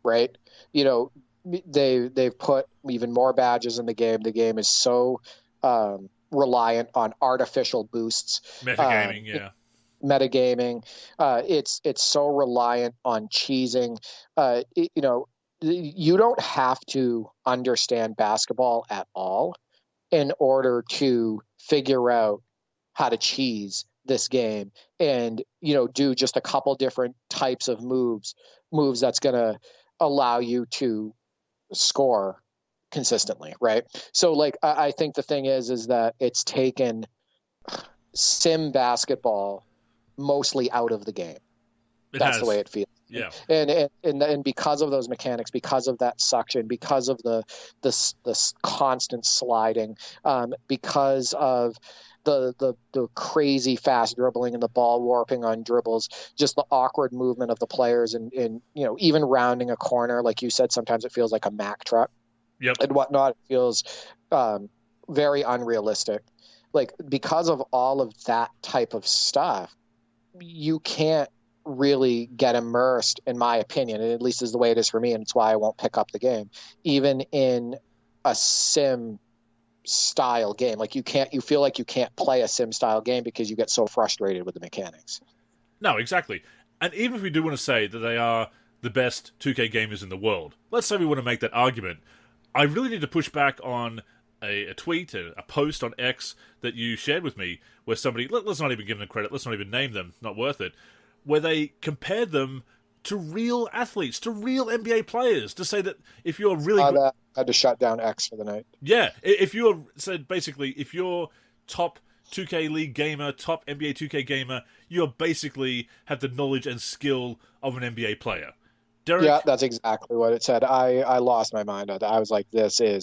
right? They've put even more badges in the game. The game is so reliant on artificial boosts. Metagaming, yeah. Metagaming. It's so reliant on cheesing. You don't have to understand basketball at all in order to figure out how to cheese this game and, do just a couple different types of moves that's going to allow you to score consistently, right? So, I think the thing is that it's taken sim basketball mostly out of the game. That's the way it feels. Yeah. And because of those mechanics, because of that suction, because of the constant sliding, because of the crazy fast dribbling and the ball warping on dribbles, just the awkward movement of the players and even rounding a corner, like you said, sometimes it feels like a Mack truck. Yep. And whatnot. It feels very unrealistic. Because of all of that type of stuff, you can't really get immersed, in my opinion, and at least is the way it is for me, and it's why I won't pick up the game, even in a sim style game. You feel like you can't play a sim style game because you get so frustrated with the mechanics. No, exactly. And even if we do want to say that they are the best 2K gamers in the world, let's say we want to make that argument, I really need to push back on a tweet, a post on X that you shared with me, where somebody, let's not even give them credit, let's not even name them, not worth it, where they compared them to real athletes, to real NBA players, to say that if you're really... I had to shut down X for the night. Yeah, if you're top 2K League gamer, top NBA 2K gamer, you basically have the knowledge and skill of an NBA player. Derek? Yeah, that's exactly what it said. I lost my mind. I was like,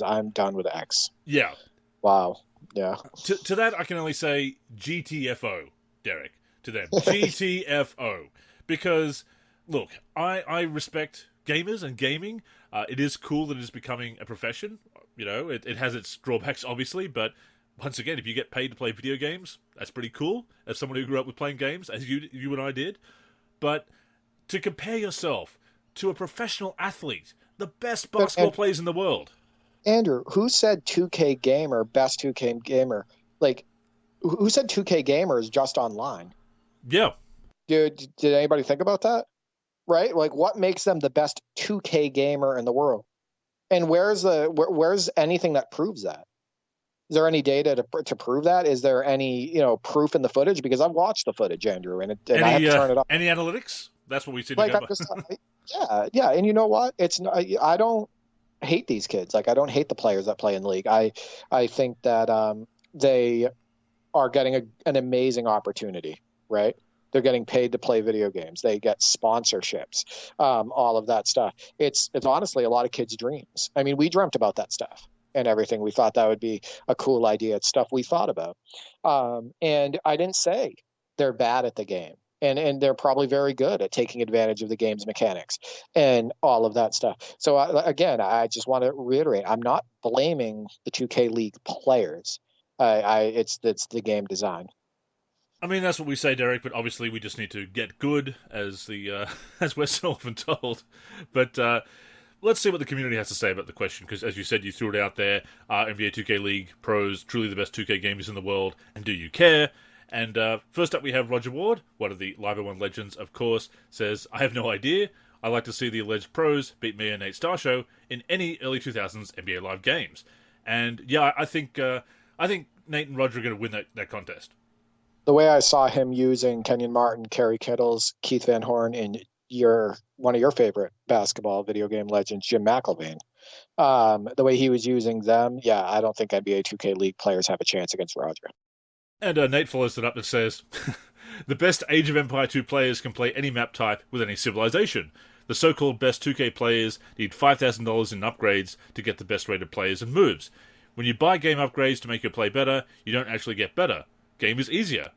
I'm done with X. Yeah. Wow. Yeah. To that, I can only say GTFO, Derek, to them. GTFO. Because, look, I respect gamers and gaming. It is cool that it is becoming a profession. It has its drawbacks, obviously, but once again, if you get paid to play video games, that's pretty cool. As someone who grew up with playing games, as you and I did. But to compare yourself to a professional athlete, the best basketball players in the world. Andrew, who said 2K gamer, best 2K gamer? Who said 2K gamer is just online? Yeah. Did anybody think about that? Right? What makes them the best 2K gamer in the world? And where's anything that proves that? Is there any data to prove that? Is there any proof in the footage? Because I've watched the footage, Andrew, and I have to turn it up. Any analytics? That's what we see. Like yeah. And you know what? I don't hate these kids. Like I don't hate the players that play in the league. I think that they are getting an amazing opportunity, right? They're getting paid to play video games. They get sponsorships, all of that stuff. It's honestly a lot of kids' dreams. I mean, we dreamt about that stuff and everything. We thought that would be a cool idea. It's stuff we thought about. And I didn't say they're bad at the game. And they're probably very good at taking advantage of the game's mechanics and all of that stuff. So I just want to reiterate, I'm not blaming the 2K League players. It's the game design. I mean, that's what we say, Derek, but obviously we just need to get good, as as we're so often told. But let's see what the community has to say about the question, because as you said, you threw it out there, NBA 2K League pros, truly the best 2K gamers in the world, and do you care? And first up we have Roger Ward, one of the Live01 legends, of course, says, I have no idea. I like to see the alleged pros beat me and Nate Starshow in any early 2000s NBA Live games. And yeah, I think Nate and Roger are going to win that contest. The way I saw him using Kenyon Martin, Kerry Kittles, Keith Van Horn, and one of your favorite basketball video game legends, Jim McElvain, the way he was using them, yeah, I don't think NBA 2K League players have a chance against Roger. And Nate follows it up and says, the best Age of Empire 2 players can play any map type with any civilization. The so-called best 2K players need $5,000 in upgrades to get the best rated players and moves. When you buy game upgrades to make your play better, you don't actually get better. Game is easier.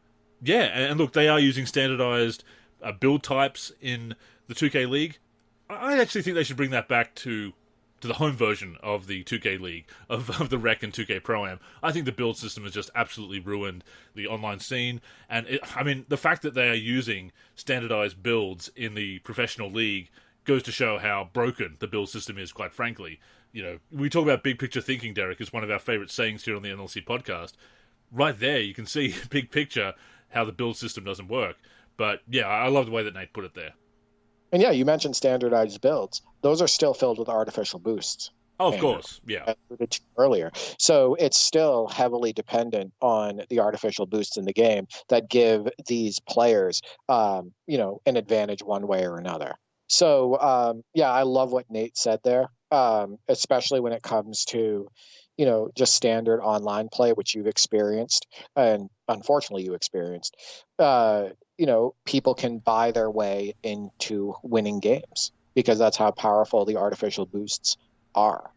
Yeah, and look, they are using standardized build types in the 2K League. I actually think they should bring that back to the home version of the 2K League, of the Rec and 2K Pro-Am. I think the build system has just absolutely ruined the online scene. And the fact that they are using standardized builds in the professional league goes to show how broken the build system is, quite frankly. We talk about big picture thinking, Derek, is one of our favorite sayings here on the NLC podcast. Right there, you can see big picture how the build system doesn't work. But yeah, I love the way that Nate put it there. And yeah, you mentioned standardized builds. Those are still filled with artificial boosts. Oh, of course, yeah. Earlier. So it's still heavily dependent on the artificial boosts in the game that give these players, an advantage one way or another. So, yeah, I love what Nate said there, especially when it comes to, just standard online play, which you've experienced, and unfortunately you experienced. People can buy their way into winning games because that's how powerful the artificial boosts are,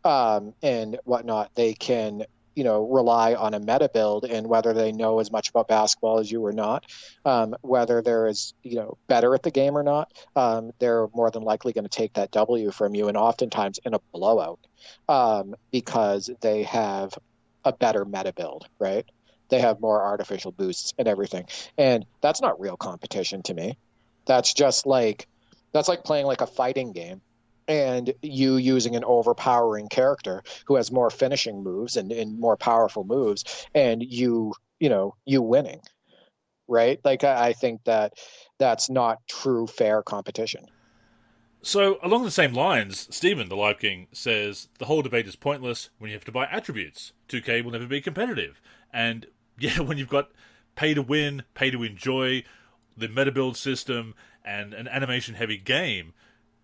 and whatnot. They can, rely on a meta build, and whether they know as much about basketball as you or not, whether they're as, better at the game or not, they're more than likely going to take that W from you, and oftentimes in a blowout, because they have a better meta build, right? They have more artificial boosts and everything. And that's not real competition to me. That's like playing like a fighting game and you using an overpowering character who has more finishing moves and more powerful moves, and you winning, right? Like, I think that's not true, fair competition. So, along the same lines, Stephen, the Live King, says the whole debate is pointless when you have to buy attributes. 2K will never be competitive. And yeah, when you've got pay to win, pay to enjoy, the meta build system, and an animation-heavy game,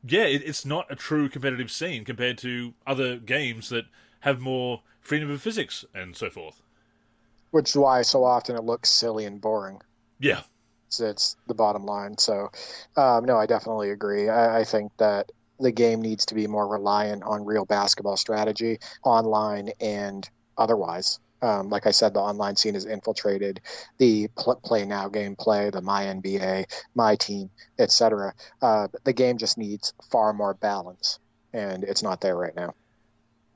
yeah, it's not a true competitive scene compared to other games that have more freedom of physics and so forth. Which is why so often it looks silly and boring. Yeah. It's the bottom line. So, no, I definitely agree. I think that the game needs to be more reliant on real basketball strategy, online and otherwise. Like I said, the online scene has infiltrated the play now gameplay, the My NBA, My Team, etc. The game just needs far more balance, and it's not there right now.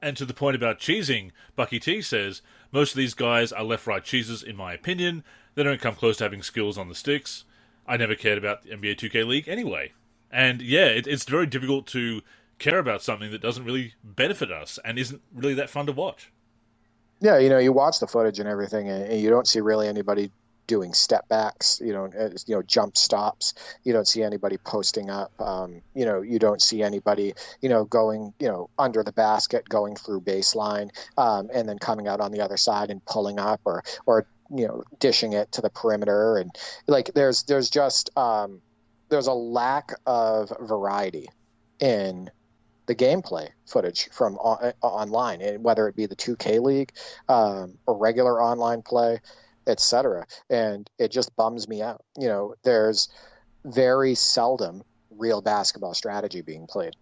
And to the point about cheesing, Bucky T says, most of these guys are left-right cheesers in my opinion. They don't come close to having skills on the sticks. I never cared about the NBA 2K League anyway. And yeah, it's very difficult to care about something that doesn't really benefit us and isn't really that fun to watch. Yeah, you watch the footage and everything, and you don't see really anybody doing step backs, jump stops. You don't see anybody posting up. You don't see anybody, going, under the basket, going through baseline, and then coming out on the other side and pulling up or dishing it to the perimeter. And like, there's just, there's a lack of variety in the gameplay footage from online, and whether it be the 2K League, or regular online play, etc. And it just bums me out. There's very seldom real basketball strategy being played.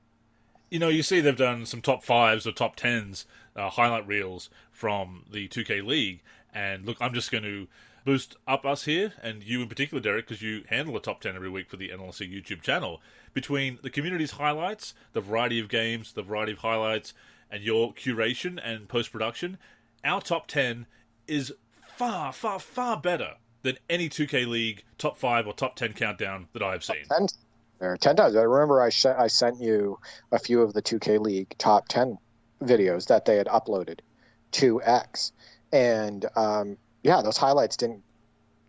You see they've done some top 5s or top 10s highlight reels from the 2K League. And look, I'm just going to boost up us here, and you in particular, Derek, because you handle a top 10 every week for the NLSC YouTube channel. Between the community's highlights, the variety of games, the variety of highlights, and your curation and post-production, our top 10 is far, far, far better than any 2K League top 5 or top 10 countdown that I've seen. 10 times. I remember I sent you a few of the 2K League top 10 videos that they had uploaded to X. And, those highlights didn't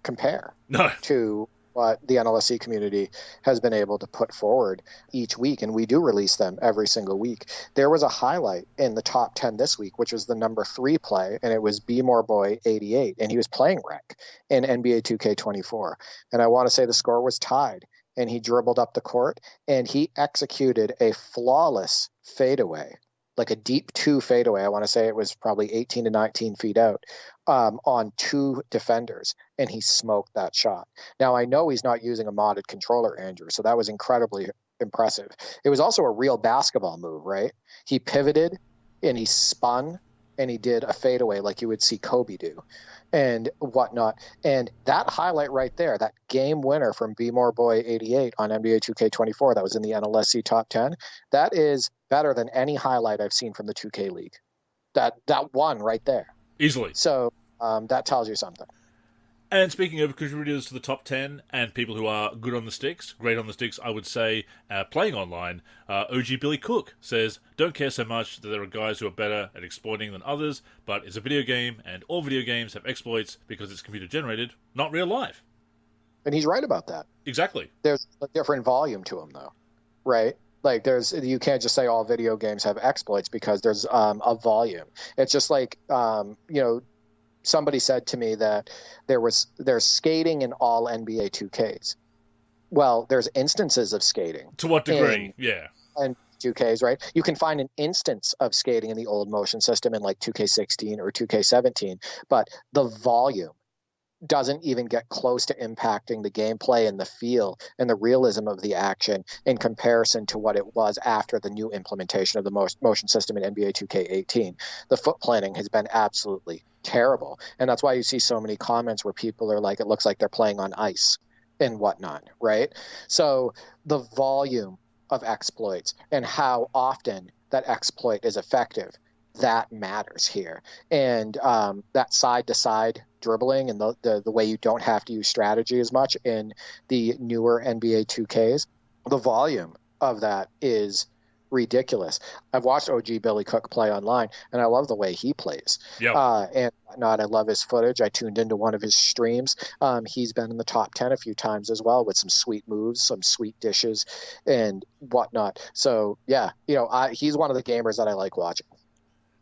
compare to what the NLSC community has been able to put forward each week. And we do release them every single week. There was a highlight in the top 10 this week, which was the number 3 play, and it was Be More Boy 88, and he was playing rec in NBA 2K24. And I want to say the score was tied, and he dribbled up the court, and he executed a flawless fadeaway, like a deep 2 fadeaway. I want to say it was probably 18 to 19 feet out, on 2 defenders, and he smoked that shot. Now, I know he's not using a modded controller, Andrew, so that was incredibly impressive. It was also a real basketball move, right? He pivoted, and he spun, and he did a fadeaway like you would see Kobe do and whatnot. And that highlight right there, that game winner from Be More Boy 88 on NBA 2K24 that was in the NLSC top 10, that is better than any highlight I've seen from the 2K League. That one right there. Easily. So that tells you something. And speaking of contributors to the top 10 and people who are good on the sticks, great on the sticks, I would say, playing online, OG Billy Cook says, don't care so much that there are guys who are better at exploiting than others, but it's a video game, and all video games have exploits because it's computer-generated, not real life. And he's right about that. Exactly. There's a different volume to them, though, right? Like, you can't just say all video games have exploits because there's a volume. It's just like, somebody said to me that there's skating in all NBA 2Ks. Well, there's instances of skating. To what degree? Yeah. And 2Ks, right? You can find an instance of skating in the old motion system in like 2K16 or 2K17, but the volume doesn't even get close to impacting the gameplay and the feel and the realism of the action in comparison to what it was after the new implementation of the motion system in NBA 2K18. The foot planning has been absolutely terrible. And that's why you see so many comments where people are like, it looks like they're playing on ice and whatnot, right? So the volume of exploits and how often that exploit is effective, that matters here. And that side-to-side dribbling and the way you don't have to use strategy as much in the newer NBA 2Ks, the volume of that is ridiculous. I've watched OG Billy Cook play online, and I love the way he plays. Yeah. And whatnot. I love his footage. I tuned into one of his streams. He's been in the top 10 a few times as well with some sweet moves, some sweet dishes, and whatnot. So, yeah, he's one of the gamers that I like watching.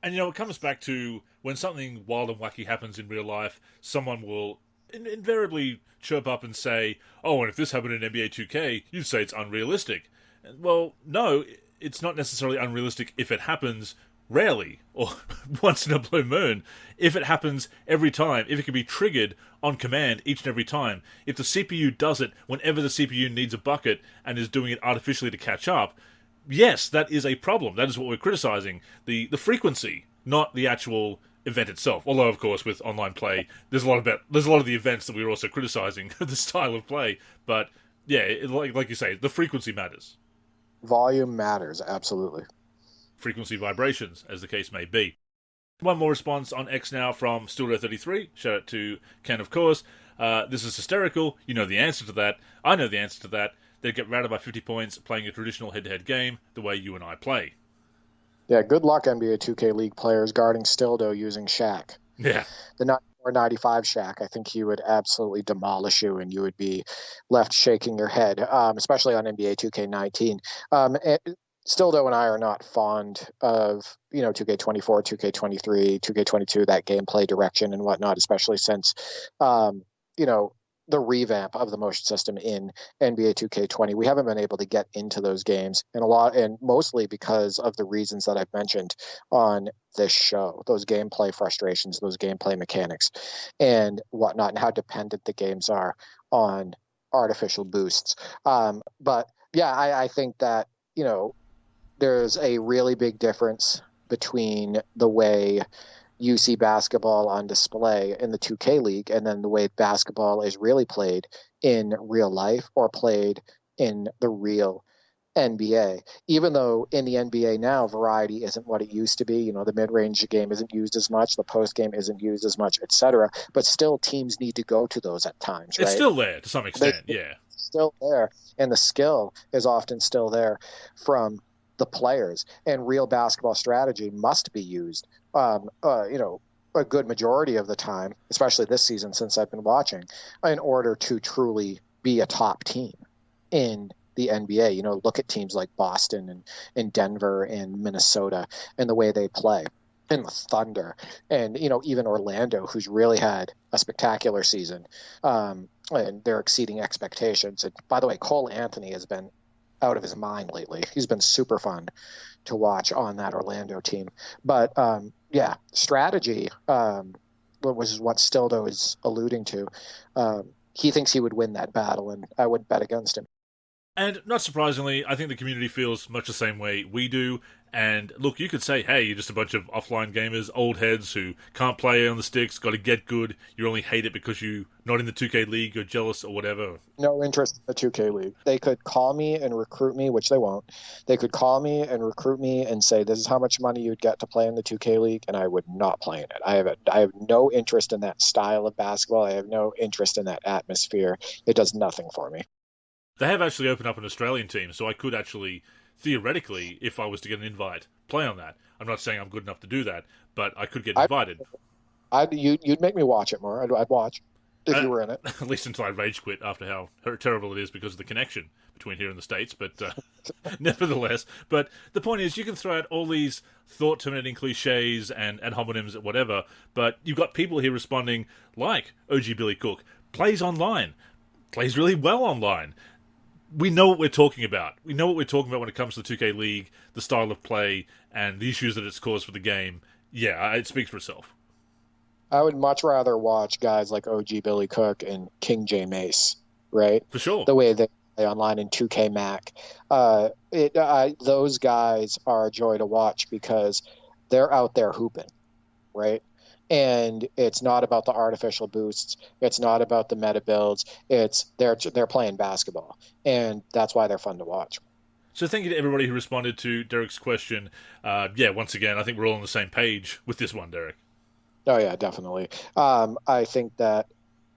And, it comes back to when something wild and wacky happens in real life, someone will invariably chirp up and say, oh, and if this happened in NBA 2K, you'd say it's unrealistic. Well, no, it's not necessarily unrealistic if it happens rarely or once in a blue moon. If it happens every time, if it can be triggered on command each and every time, if the CPU does it whenever the CPU needs a bucket and is doing it artificially to catch up, yes, that is a problem. That is what we're criticizing. The frequency, not the actual event itself. Although, of course, with online play, there's a lot of the events that we're also criticizing, the style of play. But yeah, like you say, the frequency matters. Volume matters, absolutely. Frequency vibrations, as the case may be. One more response on X now from Stildo33. Shout out to Ken, of course. This is hysterical. You know the answer to that. I know the answer to that. They'd get routed by 50 points playing a traditional head-to-head game the way you and I play. Yeah, good luck, NBA 2K League players, guarding Stildo using Shaq. Yeah. The or 95 Shaq, I think he would absolutely demolish you, and you would be left shaking your head, especially on NBA 2K19. Stildo and I are not fond of, 2K24, 2K23, 2K22, that gameplay direction and whatnot, especially since, the revamp of the motion system in NBA 2K20. We haven't been able to get into those games, and mostly because of the reasons that I've mentioned on this show, those gameplay frustrations, those gameplay mechanics and whatnot, and how dependent the games are on artificial boosts. But yeah, I think that, there's a really big difference between the way you see basketball on display in the 2K League and then the way basketball is really played in real life or played in the real NBA. Even though in the NBA now, variety isn't what it used to be. The mid-range game isn't used as much, the post game isn't used as much, etc. But still, teams need to go to those at times, right? It's still there to some extent, yeah. Still there, and the skill is often still there from the players, and real basketball strategy must be used, a good majority of the time, especially this season since I've been watching, in order to truly be a top team in the NBA. Look at teams like Boston and Denver and Minnesota and the way they play, and the Thunder, and even Orlando, who's really had a spectacular season, and they're exceeding expectations. And by the way, Cole Anthony has been out of his mind lately. He's been super fun to watch on that Orlando team. But strategy, was what Stildo is alluding to. He thinks he would win that battle, and I would bet against him. And not surprisingly, I think the community feels much the same way we do. And look, you could say, hey, you're just a bunch of offline gamers, old heads who can't play on the sticks, got to get good. You only hate it because you're not in the 2K League, you're jealous or whatever. No interest in the 2K League. They could call me and recruit me, which they won't. They could call me and recruit me and say, this is how much money you'd get to play in the 2K League, and I would not play in it. I have no interest in that style of basketball. I have no interest in that atmosphere. It does nothing for me. They have actually opened up an Australian team, so I could actually, theoretically, if I was to get an invite, play on that. I'm not saying I'm good enough to do that, but I could get invited. You'd make me watch it more. I'd watch if you were in it. At least until I rage quit after how terrible it is because of the connection between here and the States, but nevertheless. But the point is, you can throw out all these thought-terminating cliches and homonyms, whatever, but you've got people here responding like OG Billy Cook, plays online, plays really well online. We know what we're talking about. We know what we're talking about when it comes to the 2K League, the style of play, and the issues that it's caused for the game. Yeah, it speaks for itself. I would much rather watch guys like OG Billy Cook and King J Mace, right? For sure. The way they play online in 2K Mac. Those guys are a joy to watch because they're out there hooping, right? And it's not about the artificial boosts. It's not about the meta builds. They're playing basketball, and that's why they're fun to watch. So thank you to everybody who responded to Derek's question. Once again, I think we're all on the same page with this one, Derek. Oh, yeah, definitely. I think that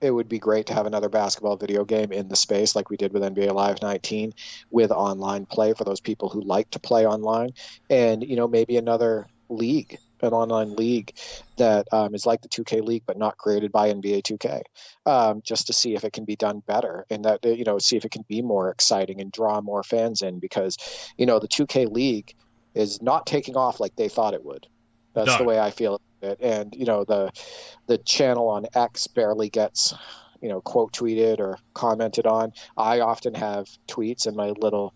it would be great to have another basketball video game in the space like we did with NBA Live 19 with online play for those people who like to play online, and maybe another league, an online league that is like the 2K League but not created by NBA 2K, just to see if it can be done better and that see if it can be more exciting and draw more fans in, because the 2K League is not taking off like they thought it would. That's the way I feel it. And the channel on X barely gets quote tweeted or commented on. I often have tweets in my little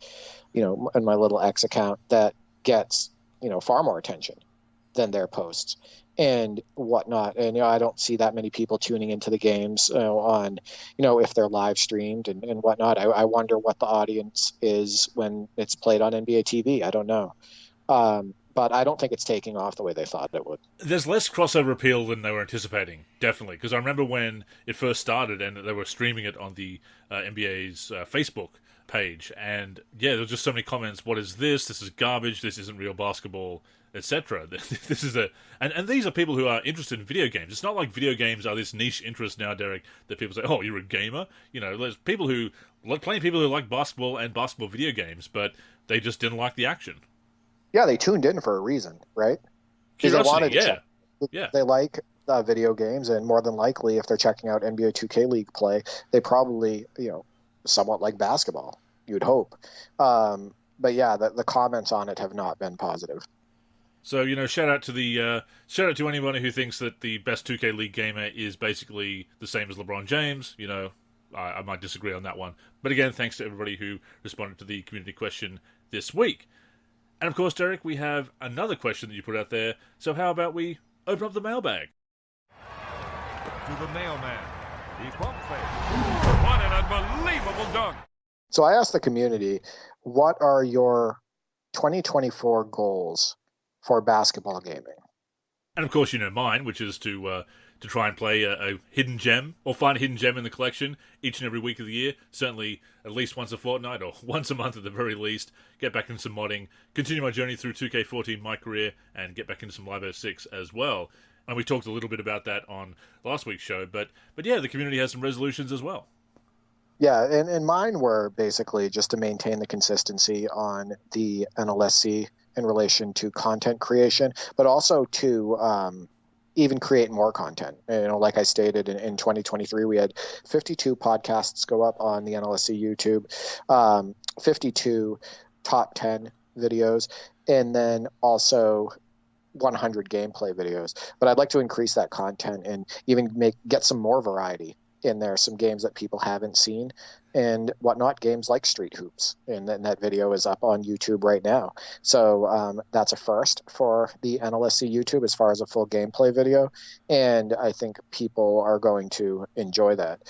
X account that gets far more attention than their posts and whatnot. And I don't see that many people tuning into the games on if they're live streamed and whatnot. I wonder what the audience is when it's played on NBA TV. I don't know. But I don't think it's taking off the way they thought it would. There's less crossover appeal than they were anticipating, definitely. Because I remember when it first started and they were streaming it on the NBA's Facebook page. And yeah, there was just so many comments. What is this? This is garbage. This isn't real basketball, etc. This is and these are people who are interested in video games. It's not like video games are this niche interest now, Derek, that people say, oh, you're a gamer? There's plenty of people who like basketball and basketball video games, but they just didn't like the action. Yeah, they tuned in for a reason, right? Curiosity, they wanted to check. They like video games, and more than likely, if they're checking out NBA 2K League play, they probably, somewhat like basketball, you'd hope. But yeah, the comments on it have not been positive. So, shout out to anyone who thinks that the best 2K League gamer is basically the same as LeBron James. I might disagree on that one. But again, thanks to everybody who responded to the community question this week. And of course, Derek, we have another question that you put out there. So how about we open up the mailbag? To the mailman, the pump fake. What an unbelievable dunk! So I asked the community, what are your 2024 goals for basketball gaming? And of course, mine, which is to try and play a hidden gem, or find a hidden gem in the collection each and every week of the year. Certainly at least once a fortnight, or once a month at the very least. Get back into some modding, continue my journey through 2K14, my career, and get back into some Live 06 as well. And we talked a little bit about that on last week's show, but yeah, the community has some resolutions as well. Yeah, and mine were basically just to maintain the consistency on the NLSC in relation to content creation, but also to even create more content. Like I stated, in 2023, we had 52 podcasts go up on the NLSC YouTube, 52 top 10 videos, and then also 100 gameplay videos. But I'd like to increase that content and even get some more variety in there, some games that people haven't seen and whatnot, games like Street Hoops. And then that video is up on YouTube right now. So that's a first for the NLSC YouTube as far as a full gameplay video. And I think people are going to enjoy that.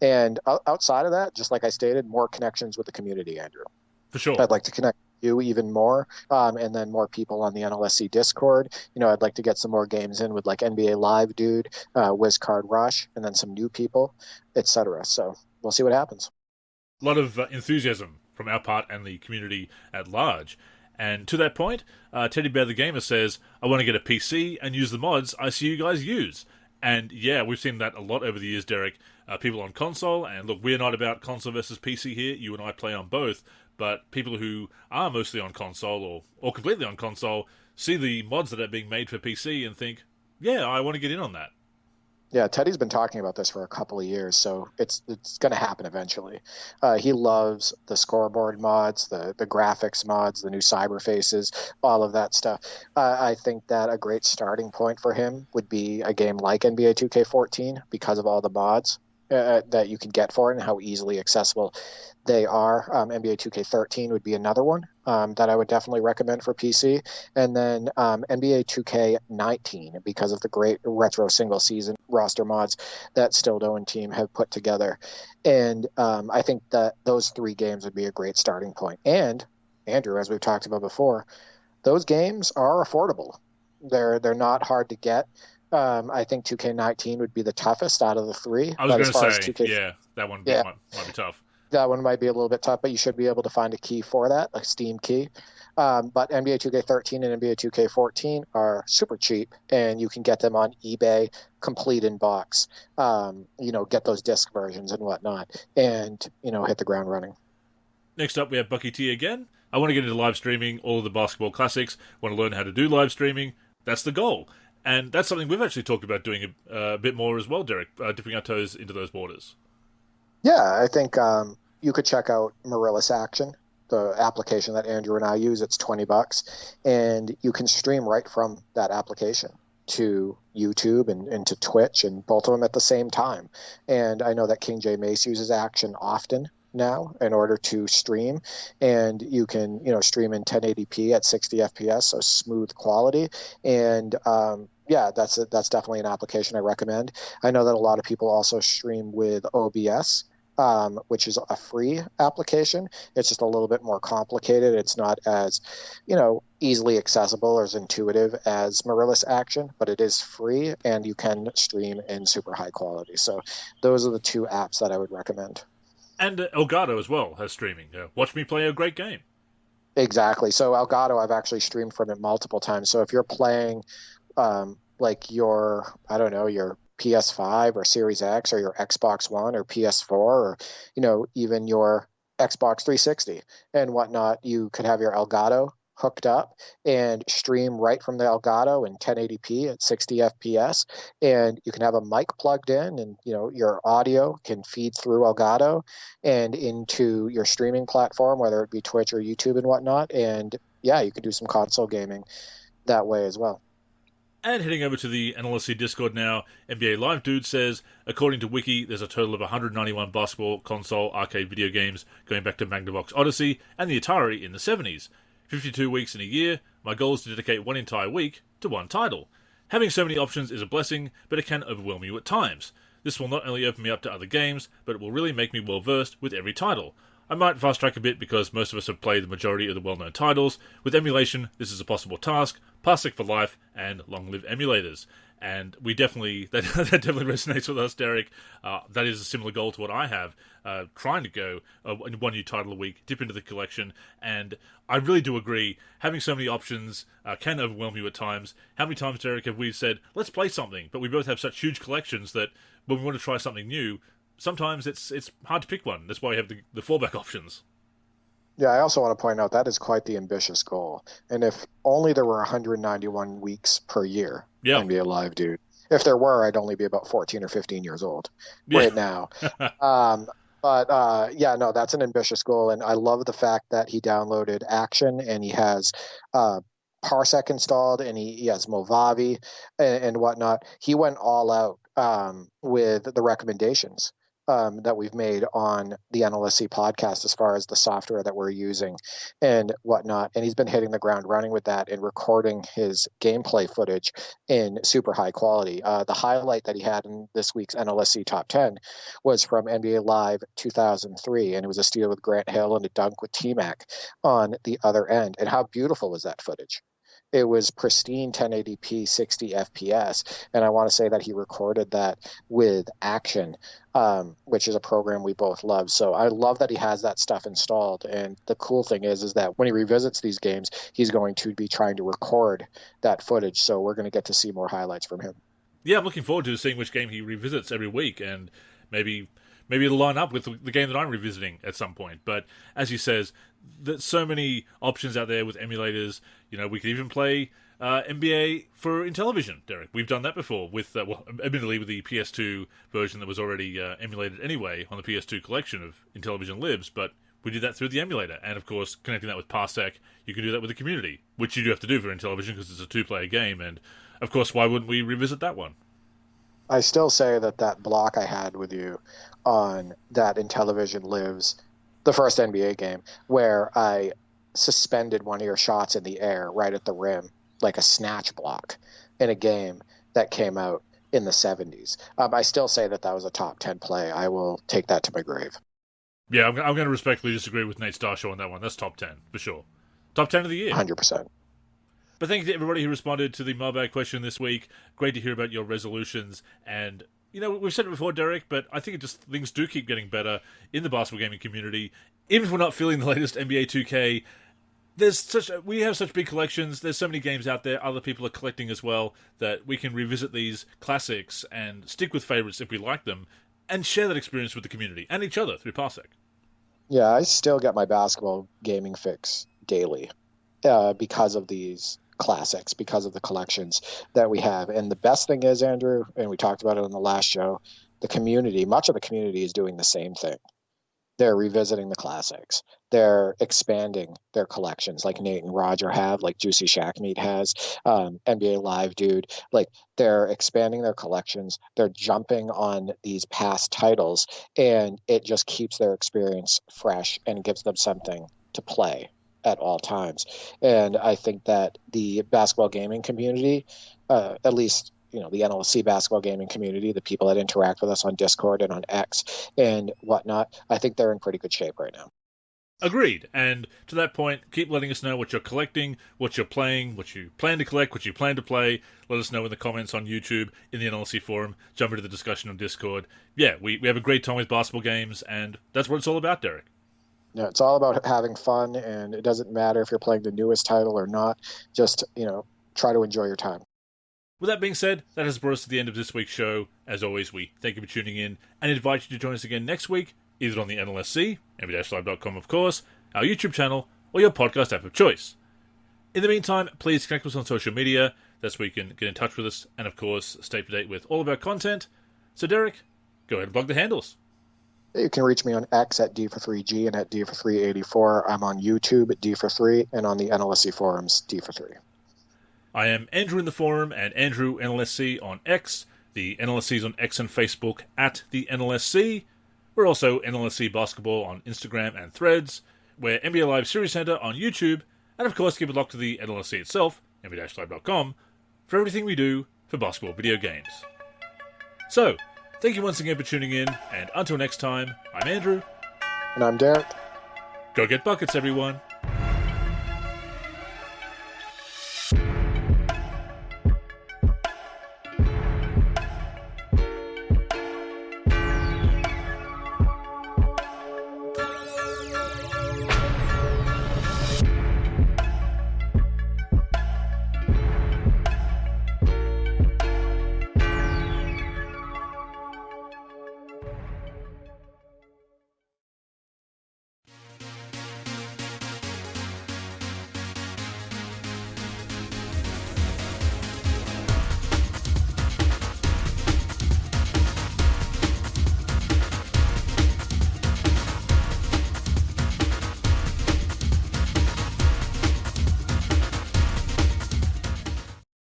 And outside of that, just like I stated, more connections with the community, Andrew. For sure. I'd like to connect you even more, and then more people on the NLSC Discord. I'd like to get some more games in with like NBA Live Dude, WizCard Rush, and then some new people, etc. So we'll see what happens. A lot of enthusiasm from our part and the community at large. And to that point, Teddy Bear the Gamer says, I want to get a PC and use the mods I see you guys use. And yeah, we've seen that a lot over the years, Derek. People on console, and look, we're not about console versus PC here. You and I play on both. But people who are mostly on console or completely on console see the mods that are being made for PC and think, yeah, I want to get in on that. Yeah, Teddy's been talking about this for a couple of years, so it's going to happen eventually. He loves the scoreboard mods, the graphics mods, the new cyber faces, all of that stuff. I think that a great starting point for him would be a game like NBA 2K14 because of all the mods that you can get for it and how easily accessible they are. NBA 2K13 would be another one that I would definitely recommend for PC. And then NBA 2K19 because of the great retro single season roster mods that Stildo and team have put together. And I think that those three games would be a great starting point. And, Andrew, as we've talked about before, those games are affordable. They're not hard to get. I think 2K19 would be the toughest out of the three. I was going to say, yeah, that one might be tough. That one might be a little bit tough, but you should be able to find a key for that, a Steam key. But NBA 2K13 and NBA 2K14 are super cheap, and you can get them on eBay, complete in box. Get those disc versions and whatnot, and hit the ground running. Next up, we have Bucky T again. I want to get into live streaming all of the basketball classics. Want to learn how to do live streaming. That's the goal. And that's something we've actually talked about doing a bit more as well, Derek, dipping our toes into those waters. Yeah, I think you could check out Marillis Action, the application that Andrew and I use. It's $20, and you can stream right from that application to YouTube and to Twitch, and both of them at the same time. And I know that King J Mace uses Action often now in order to stream, and you can stream in 1080p at 60 FPS, so smooth quality. And that's definitely an application I recommend. I know that a lot of people also stream with OBS, which is a free application. It's just a little bit more complicated. It's not as easily accessible or as intuitive as Marillis Action, but it is free, and you can stream in super high quality. So those are the two apps that I would recommend. And Elgato as well has streaming. Watch me play a great game. Exactly. So Elgato, I've actually streamed from it multiple times. So if you're playing like your PS5 or Series X or your Xbox One or PS4 or, even your Xbox 360 and whatnot, you could have your Elgato hooked up and stream right from the Elgato in 1080p at 60 FPS. And you can have a mic plugged in, and your audio can feed through Elgato and into your streaming platform, whether it be Twitch or YouTube and whatnot. And yeah, you can do some console gaming that way as well. And heading over to the NLSC Discord now, NBA Live Dude says, according to Wiki, there's a total of 191 basketball, console, arcade video games going back to Magnavox Odyssey and the Atari in the 70s. 52 weeks in a year, my goal is to dedicate one entire week to one title. Having so many options is a blessing, but it can overwhelm you at times. This will not only open me up to other games, but it will really make me well versed with every title. I might fast track a bit because most of us have played the majority of the well-known titles. With emulation, this is a possible task. Parsec for life, and long live emulators. And we definitely, that definitely resonates with us, Derek. That is a similar goal to what I have, trying to go one new title a week, dip into the collection, and I really do agree, having so many options can overwhelm you at times. How many times, Derek, have we said, let's play something, but we both have such huge collections that when we want to try something new, sometimes it's hard to pick one. That's why we have the fallback options. Yeah, I also want to point out that is quite the ambitious goal. And if only there were 191 weeks per year, NBA Live, dude. If there were, I'd only be about 14 or 15 years old right now. But that's an ambitious goal. And I love the fact that he downloaded Action and he has Parsec installed and he has Movavi and whatnot. He went all out with the recommendations that we've made on the NLSC podcast as far as the software that we're using and whatnot. And he's been hitting the ground running with that and recording his gameplay footage in super high quality. The highlight that he had in this week's NLSC Top 10 was from NBA Live 2003, and it was a steal with Grant Hill and a dunk with T-Mac on the other end. And how beautiful was that footage? It was pristine 1080p 60 FPS, and I want to say that he recorded that with Action, which is a program we both love. So I love that he has that stuff installed, and the cool thing is that when he revisits these games, he's going to be trying to record that footage, so we're going to get to see more highlights from him. Yeah, I'm looking forward to seeing which game he revisits every week, and maybe it'll line up with the game that I'm revisiting at some point. But as he says, there's so many options out there with emulators. We could even play NBA for Intellivision, Derek. We've done that before with, admittedly with the PS2 version that was already emulated anyway on the PS2 collection of Intellivision libs, but we did that through the emulator. And of course, connecting that with Parsec, you can do that with the community, which you do have to do for Intellivision because it's a two-player game. And of course, why wouldn't we revisit that one? I still say that block I had with you on that Intellivision Lives, the first NBA game, where I suspended one of your shots in the air right at the rim, like a snatch block in a game that came out in the 70s. I still say that was a top 10 play. I will take that to my grave. Yeah, I'm going to respectfully disagree with Nate Starshaw on that one. That's top 10, for sure. Top 10 of the year. 100%. But thank you to everybody who responded to the mailbag question this week. Great to hear about your resolutions. And, we've said it before, Derek, but I think things do keep getting better in the basketball gaming community. Even if we're not feeling the latest NBA 2K, we have such big collections. There's so many games out there. Other people are collecting as well that we can revisit these classics and stick with favorites if we like them and share that experience with the community and each other through Parsec. Yeah, I still get my basketball gaming fix daily because of these classics, because of the collections that we have. And the best thing is, Andrew, and we talked about it on the last show, much of the community is doing the same thing. They're revisiting the classics. They're expanding their collections like Nate and Roger have, like Juicy Shack Meat has, NBA Live Dude. Like, they're expanding their collections. They're jumping on these past titles, and it just keeps their experience fresh and gives them something to play at all times. And I think that the basketball gaming community, at least the NLSC basketball gaming community, the people that interact with us on Discord and on X and whatnot, I think they're in pretty good shape right now. Agreed. And to that point, keep letting us know what you're collecting, what you're playing, what you plan to collect, what you plan to play. Let us know in the comments on YouTube, in the NLSC forum, jump into the discussion on Discord. Yeah, we have a great time with basketball games, and that's what it's all about, Derek. Yeah, it's all about having fun, and it doesn't matter if you're playing the newest title or not. Just, try to enjoy your time. With that being said, that has brought us to the end of this week's show. As always, we thank you for tuning in and invite you to join us again next week, either on the NLSC, nb-live.com of course, our YouTube channel, or your podcast app of choice. In the meantime, please connect with us on social media. That's where you can get in touch with us and, of course, stay up to date with all of our content. So, Derek, go ahead and plug the handles. You can reach me on X at D43G and at D4384. I'm on YouTube at D43 and on the NLSC forums, D43. I am Andrew in the forum and Andrew NLSC on X. The NLSC is on X and Facebook at the NLSC. We're also NLSC Basketball on Instagram and Threads. We're NBA Live Series Center on YouTube. And of course, keep it locked to the NLSC itself, nba-live.com, for everything we do for basketball video games. So, thank you once again for tuning in, and until next time, I'm Andrew. And I'm Derek. Go get buckets, everyone.